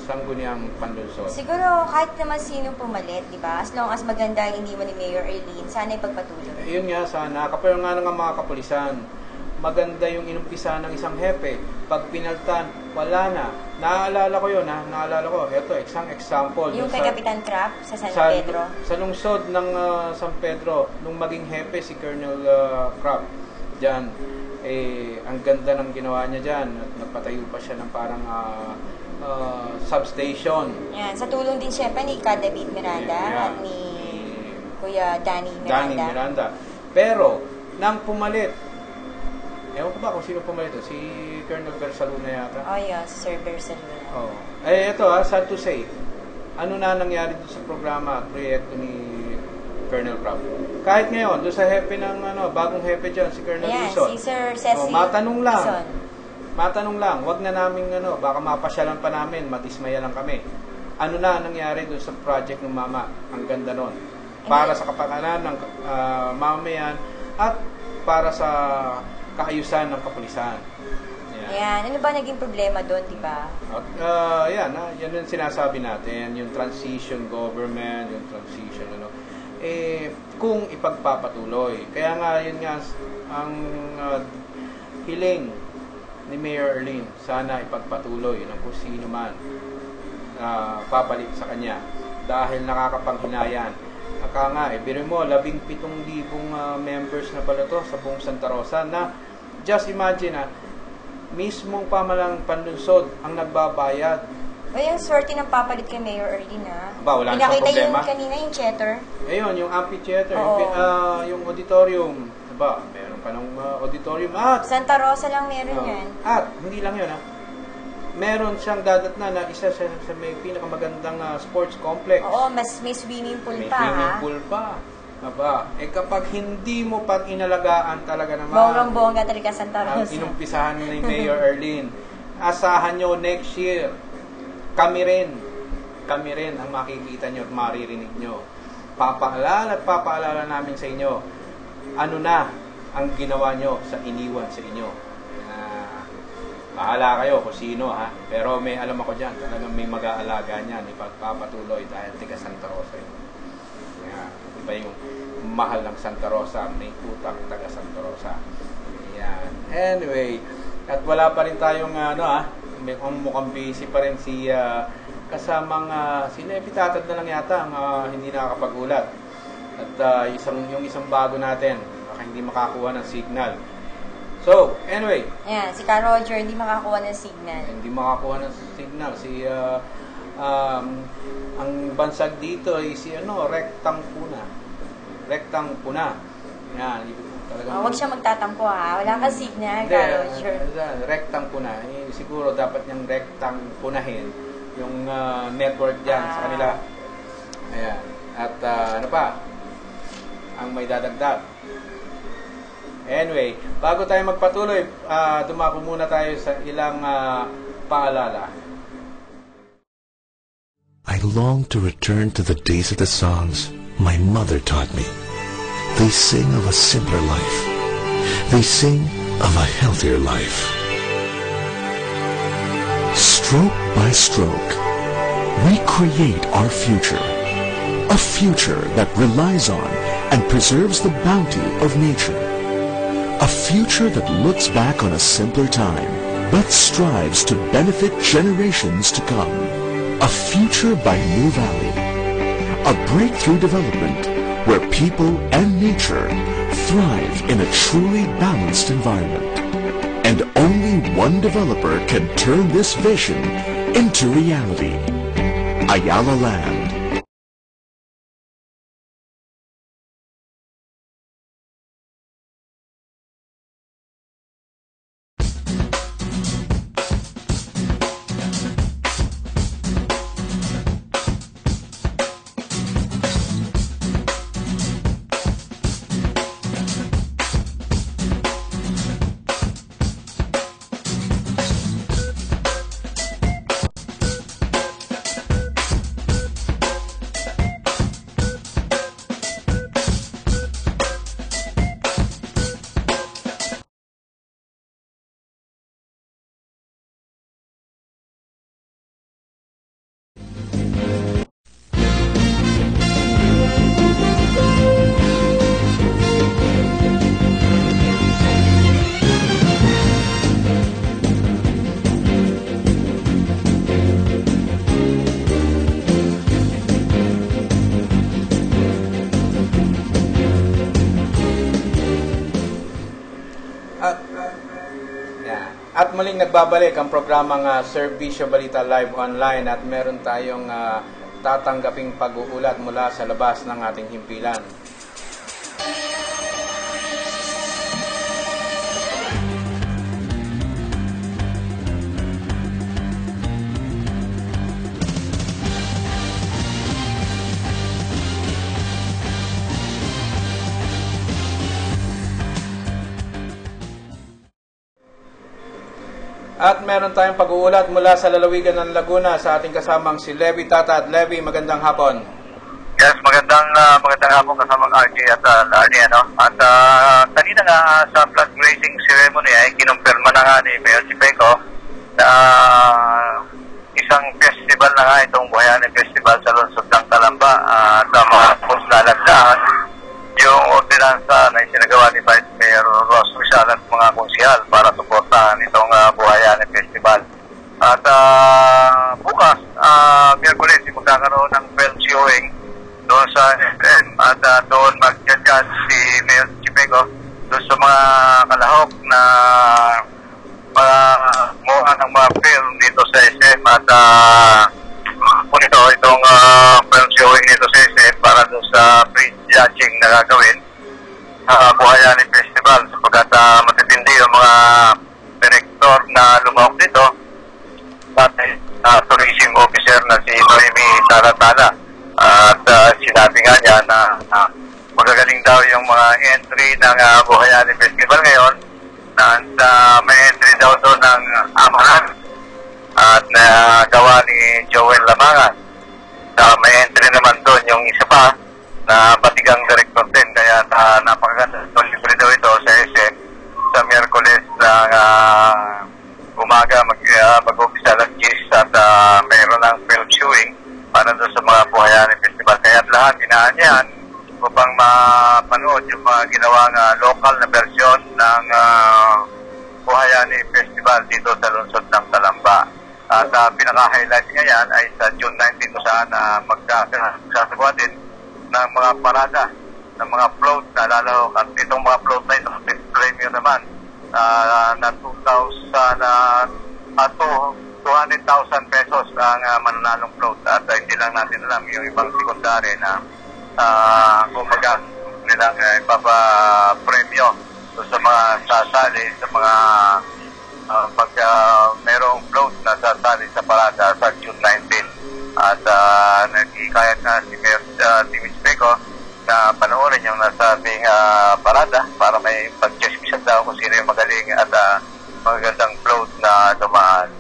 Sangguniang Panlunsod. Siguro kahit naman sino pumalit, di ba? As long as maganda yung iniwan ni Mayor Arlene, sana ipagpatuloy. Yun nga sana, kapag nga ng mga kapulisan, maganda yung inumpisa ng isang hepe. Pag pinaltan, wala na. Naaalala ko yun, ha? Naalala ko. Ito, isang example. Yung kay Kapitan Crap sa San Pedro. Sa lungsod ng San Pedro, nung maging hepe si Colonel Crap, dyan, ang ganda ng ginawa niya dyan. At nagpatayo pa siya ng parang substation. Yan, sa tulong din syempre ni Ka David Miranda at ni Kuya Danny Miranda. Pero, nang pumalit, ewan ko ba kung sino pumalit ito? Si Colonel Bersaluna yata? Oh, yeah, si Sir Bersaluna. Oh. Ito sad to say, ano na nangyari doon sa programa at proyekto ni Colonel Crab? Kahit ngayon, doon sa hepe ng bagong hepe dyan, si Colonel Dizon. Si Sir Cecil Matanong lang, wag na namin baka mapasyalan pa namin, madismaya lang kami. Ano na nangyari doon sa project ng mama? Ang ganda nun. Para sa kapakanan ng mamayan at para sa kaayusan ng kapulisan. Yan. Ano ba naging problema doon, di ba? Yan yung sinasabi natin, yung transition government, yung transition kung ipagpapatuloy. Kaya nga, yun nga, ang hiling ni Mayor Arlene, sana ipagpatuloy ng kung sino man papalit sa kanya dahil nakakapanghinayang. Biro mo, 17,000 members na pala to sa buong Santa Rosa na just imagine mismong pamalang panlunsod ang nagbabayad. Yung swerte ng papalit kay Mayor Arlene wala nang problema. Pinakita yung kanina yung chatter. Ayun, yung amphitheater, yung auditorium. Meron pa ng auditorium at Santa Rosa lang meron yan. At hindi lang yun meron siyang dadatnan na isa sa may pinakamagandang sports complex. Oo, may swimming pool may pa. May swimming pool pa. Kapag hindi mo pang inalagaan talaga naman, bonggang-bongga talaga Santa Rosa. Ang inumpisahan ni Mayor Arlene, asahan nyo next year, kami rin ang makikita nyo at maririnig nyo. Papaalala namin sa inyo, ano na ang ginawa nyo sa iniwan sa inyo. Bahala kayo kung sino pero may alam ako dyan, talagang may mag-aalaga niyan, ipagpapatuloy dahil tiga Santa Rosa yun. Iba yung mahal ng Santa Rosa, may utang taga Santa Rosa. Yan. Anyway, at wala pa rin tayong mukhang busy pa rin si kasamang Epitatad na lang yata ang hindi nakakapag-ulat. At yung isang bago natin, baka hindi makakuha ng signal. So, anyway. Yan, si Ka Roger, hindi makakuha ng signal. Hindi makakuha ng signal. Ang bansag dito ay si Rectang Puna. Yan, talagang huwag siya magtatampo Wala kang signal, Ka Roger. Rectang Puna. Siguro dapat niyang rectang punahin yung network dyan sa kanila. Ayan. At ano pa? Ang may dadagdag. Anyway, bago tayo magpatuloy, dumako muna tayo sa ilang paalala. I long to return to the days of the songs my mother taught me. They sing of a simpler life. They sing of a healthier life. Stroke by stroke, we create our future. A future that relies on and preserves the bounty of nature. A future that looks back on a simpler time, but strives to benefit generations to come. A future by New Valley. A breakthrough development where people and nature thrive in a truly balanced environment. And only one developer can turn this vision into reality. Ayala Land. At muling nagbabalik ang programang Serbisyo Balita Live Online at meron tayong tatanggaping pag-uulat mula sa labas ng ating himpilan. At meron tayong pag-uulat mula sa lalawigan ng Laguna sa ating kasamang si Levi Tata. At Levi, magandang hapon. Yes, magandang hapon kasamang RJ at Lani, ano? At kanina nga sa flag raising ceremony ay kinumpirma na nga ni Mayor Chipeco na isang festival na nga itong Buhayanin Festival sa lungsod ng Calamba at mga lalagdaan yung ordinansa na isinagawa ni Vice Mayor Ross Rizal at mga konsihal para suportahan itong Buhayanin Festival. At bukas, Miyerkules, magkakaroon ng film showing doon sa SM at doon mag-judge si Mayor Chipeco doon sa mga kalahok na mga ng mga film dito sa SM at itong film showing dito sa SM para doon sa pre-judging na gagawin Buhayanin Festival sapagkat matitindi yung mga director na lumahok dito at tourism officer na si Noemi Taratala at sinabi nga niya na magagaling daw yung mga entry ng Buhayanin Festival ngayon at may entry daw doon ng Amaran at gawa ni Joel Lamangan. May entry naman doon yung isa pa na batigang director din kaya napakaganda. So, libre daw ito sa SM sa Miyerkules ng umaga mag-umpisa alas 10 at mayroon ng film showing para doon sa mga Buhayanin Festival. Kaya lahat inaan yan upang mapanood yung mga ginawang local na version ng Buhayanin Festival dito sa lungsod ng Calamba. At pinaka-highlight nga yan ay sa June 19 kung saan magsasagawa din ng mga parada, ng mga float na lalo. At itong mga float na ito, premium naman na 200,000 pesos ang mananalong float. At hindi lang natin alam yung ibang sekundary na kumbaga nilang ipapapremyo sa mga sasali, sa mga pag merong float na sasali sa parada sa June 19. At nag-ikayat na si Mayor Timmy Chipeco na panoorin yung nasabing parada para may pag-check daw kung sino yung magaling at magagandang float na dumaan.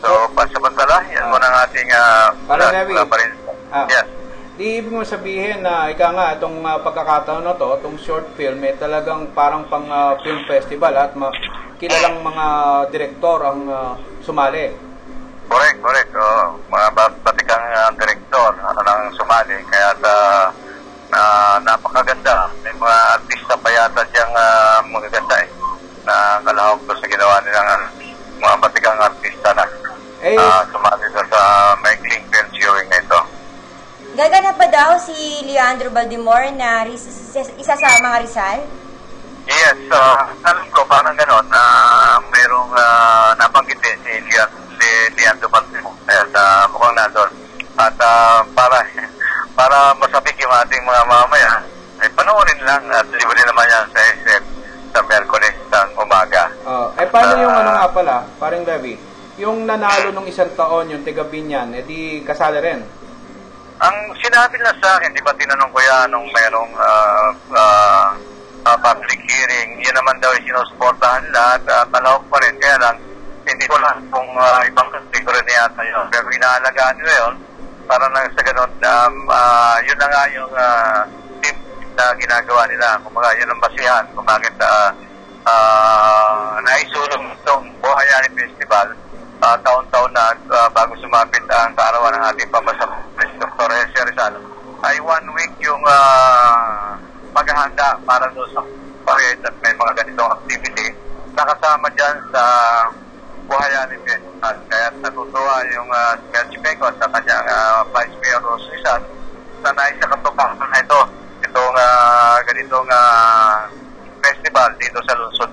So, pansamantala, yan muna ang ating yes. Di ibig mo sabihin na nga itong pagkakataon na to, itong short film, talagang parang pang film festival at kilalang mga direktor ang sumali. Correct. Mga batikang direktor ang sumali. Kaya napakaganda. May mga artista pa yata diyang magaganda na kalahok sa ginawa nilang mga batikang artista na sumali sa maikling film showing na ito. Gaganap pa daw si Leandro Baldemor na isa sa mga Rizal? Yes, alam ko parang gano'n na mayroong nabanggit din si Leandro Baldemor at mukhang nandun. At para masabik yung ating mga mamaya, ay panoorin lang at libre naman yan sa SM sa Miyerkules ng umaga. Paano yung nga pala, parang Levi, yung nanalo nung isang taon, yung tiga Binyan, di kasali rin? Ang sinabi na sa akin, di ba tinanong ko yan nung merong public hearing, yun naman daw yung sinusuportahan lahat, kalahok pa rin, kaya lang, hindi ko lang kung ibang kategorya na yata yun. Pero inaalagaan nila yun, para na sa ganun, yun na nga yung team na ginagawa nila. Kumbaga, yun ang basihan kung bakit naisulong itong Buhayanin Festival taon-taon na bago sumapit ang kaarawan ng ating pambasang Dr. Jose Rizal ay 1 week yung paghahanda para doon sa parade at may mga ganitong activity nakasama dyan sa Buhayanin Festival. Kaya natutuwa yung Mayor Chipeco sa kanyang Vice Mayor Ross Rizal na naisa katupakan na itong ganitong festival dito sa lungsod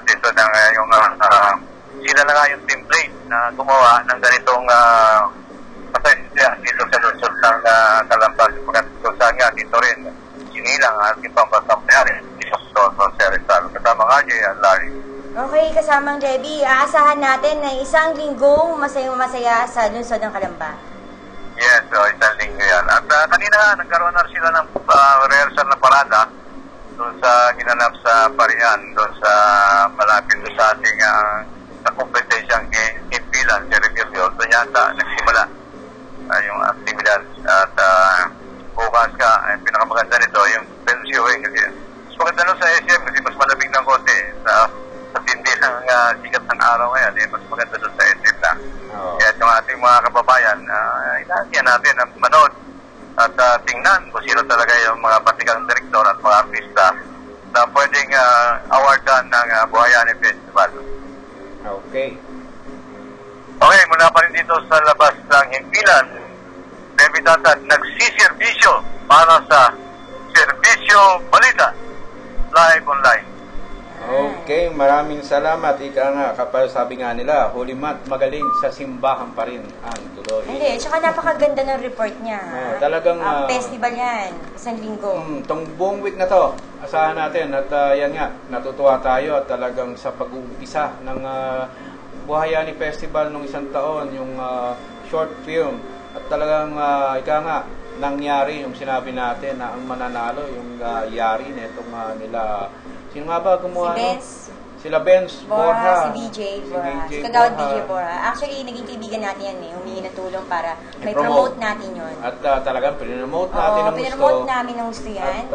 dito ng yung gumawa ng ganitong pasaya dito sa lungsod ng Calamba. Kung saan nga dito rin sinilang ang ating pampasampayari dito sa Jose Rizal. Kasama nga dyan, Larry. Okay, kasamang Debbie, aasahan natin na isang linggong masayang-masaya sa lungsod ng Calamba. Yes, isang linggo yan. At kanina nagkaroon na sila ng rehearsal na parada doon sa ginanap sa Parian, doon sa malapit sa ating sa kompetensyang impilan, sa Review. Doon yata nagsimula yung aktibidad. At bukas ka, ang pinakamaganda nito, yung pensyuhin. Kasi mas maganda nun sa SM kasi mas malamig ng konti. Sa tindi ng sikat ng araw ngayon, mas maganda doon sa SM na. Kaya itong ating mga kababayan, inaasya natin ang manood at tingnan kung sino talaga yung mga patikang direktor at mga artista na pwedeng awardan ng Buhayani Festival. Okay. Okay, mula pa rin dito sa labas ng himpilan, David Tatad nagsiservisyo para sa Serbisyo Balita live online. Okay, maraming salamat. Ika nga, kapag sabi nga nila, huli mat magaling sa simbahan pa rin ang tuloy. Hindi, tsaka napakaganda ng report niya. Talagang festival yan, isang linggo. Tong buong week na to, asahan natin at yan nga, natutuwa tayo at talagang sa pag-uumpisa ng Buhayani Festival nung isang taon, yung short film at talagang ika nga, nangyari yung sinabi natin na ang mananalo, yung yari na itong nila. Sino nga ba gumawa? Si Benz. Sila Benz Borja. Si BJ Borja. Si Kagawad BJ Borja. Actually, naging kaibigan natin yan eh. Humingi ng tulong para may promote natin yun. At talagang pinromote natin ng gusto. Pinromote namin ng gusto yan. At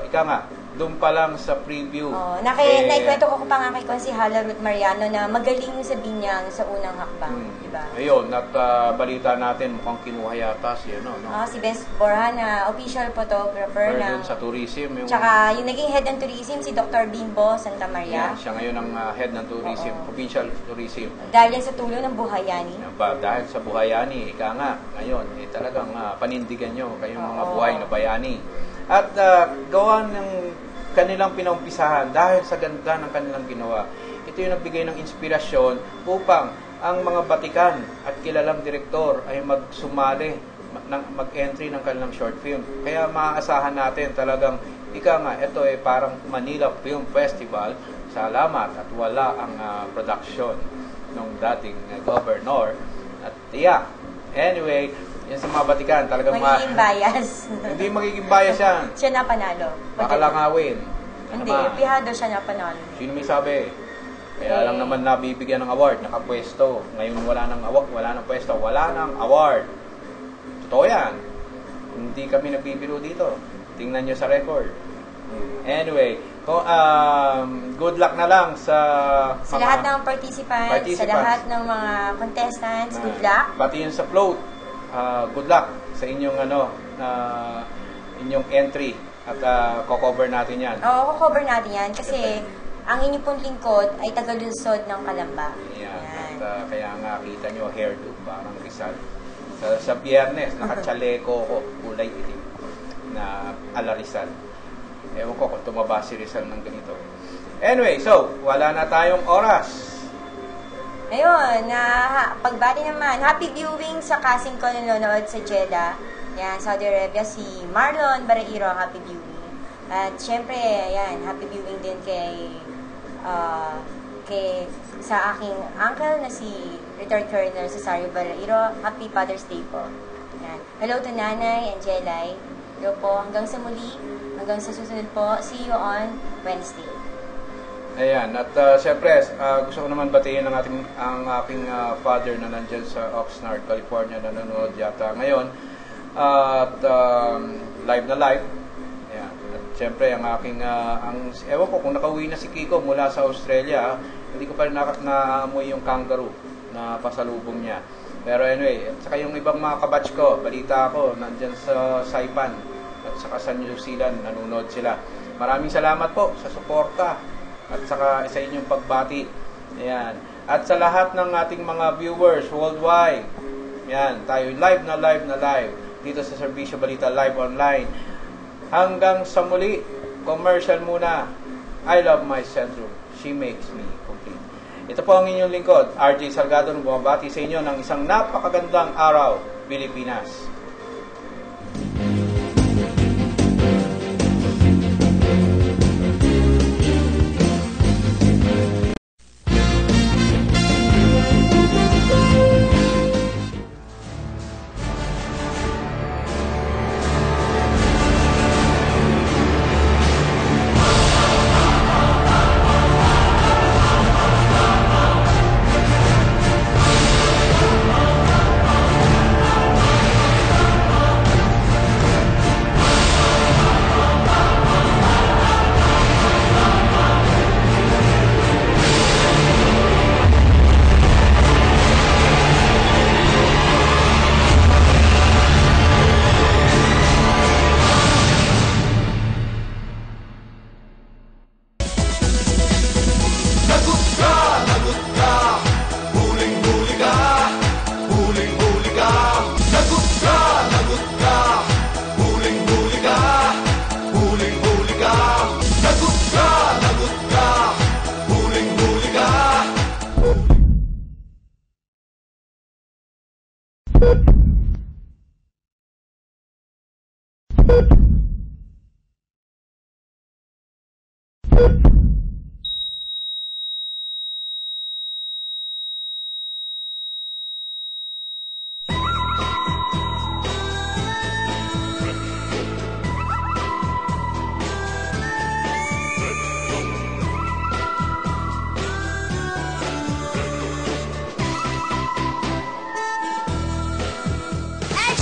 ika nga, doon pa lang sa preview. Naikwento ko pa nga kay Konsihala Ruth Mariano na magaling sa binyang sa unang hakbang. Diba? Ayun, at balita natin mukhang kinuha yata siya, no? Si Benz Borja na official photographer ng sa tourism. Tsaka yung naging head ng tourism si Dr. Bimbo Santa Maria. Siya ngayon ang head ng tourism, provincial tourism. Dahil yan sa tulong ng Buhayani. Dahil sa Buhayani, ika nga, ngayon, talagang panindigan nyo kayong mga buhay na bayani. At gawa ng kanilang pinaumpisahan dahil sa ganda ng kanilang ginawa. Ito yung nagbigay ng inspirasyon upang ang mga batikan at kilalang direktor ay magsumali, mag-entry ng kanilang short film. Kaya maaasahan natin talagang, ika nga, ito ay parang Manila Film Festival. Salamat at wala ang production ng dating governor. At anyway, yan sa mga batikan, talagang magiging bias. Hindi magiging bias yan. Siya na panalo. Baka langawin. Hindi, pihado siya na panalo. Sino may sabi? Kaya lang naman nabibigyan ng award, nakapwesto. Ngayon wala nang award, wala nang pwesto, wala nang award. Totoo yan. Hindi kami nagbibiro dito. Tingnan nyo sa record. Anyway, good luck na lang sa lahat ng participants, sa lahat ng mga contestants, good luck. Pati yun sa float. Good luck sa inyong inyong entry at ko-cover natin yan. Oo, ko-cover natin yan kasi ang inyong pong lingkod ay tagalunsod ng Calamba. Yan. At kaya nga kita nyo hairdo parang Rizal. Sa Biyernes, nakachaleko ko, kulay itim na ala Rizal. Ewan ko kung tumaba si Rizal ng ganito. Anyway, so, wala na tayong oras. Ayun, pagbati naman, happy viewing sa casting ko nanonood sa Jeddah. Yan, Saudi Arabia, si Marlon Barairo, happy viewing. At syempre, yan, happy viewing din sa aking uncle na si retired Colonel Cesario Barairo. Happy Father's Day po. Yan. Hello to Nanay and Jelay. Hello po, hanggang sa muli, hanggang sa susunod po. See you on Wednesday. Ayan, at siyempre, gusto ko naman batiin ang aking father na nandyan sa Oxnard, California, na nanonood yata ngayon. At live na live. Ayan. At siyempre, ang aking, ewan ko kung nakauwi na si Kiko mula sa Australia, hindi ko pa rin naamoy yung kangaroo na pasalubong niya. Pero anyway, at saka yung ibang mga kabatch ko, balita ako, nandyan sa Saipan at saka sa New Zealand, nanonood sila. Maraming salamat po sa suporta at saka sa inyong pagbati. Ayan. At sa lahat ng ating mga viewers worldwide, yan, tayo live na live dito sa Serbisyo Balita Live Online. Hanggang sa muli, commercial muna. I love my Centrum. She makes me complete. Ito po ang inyong lingkod, RJ Salgado, na bumabati sa inyo ng isang napakagandang araw, Pilipinas.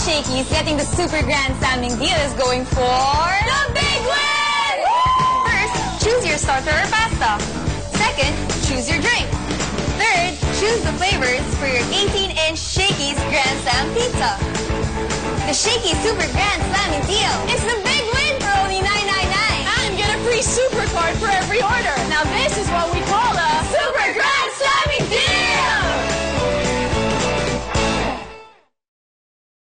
Shakey's getting the super grand slamming deal is going for the big win! First, choose your starter or pasta. Second, choose your drink. Third, choose the flavors for your 18-inch Shakey's Grand Slam Pizza. The Shakey's Super Grand Slamming Deal is the big win for only $9.99. And get a free super card for every order. Now this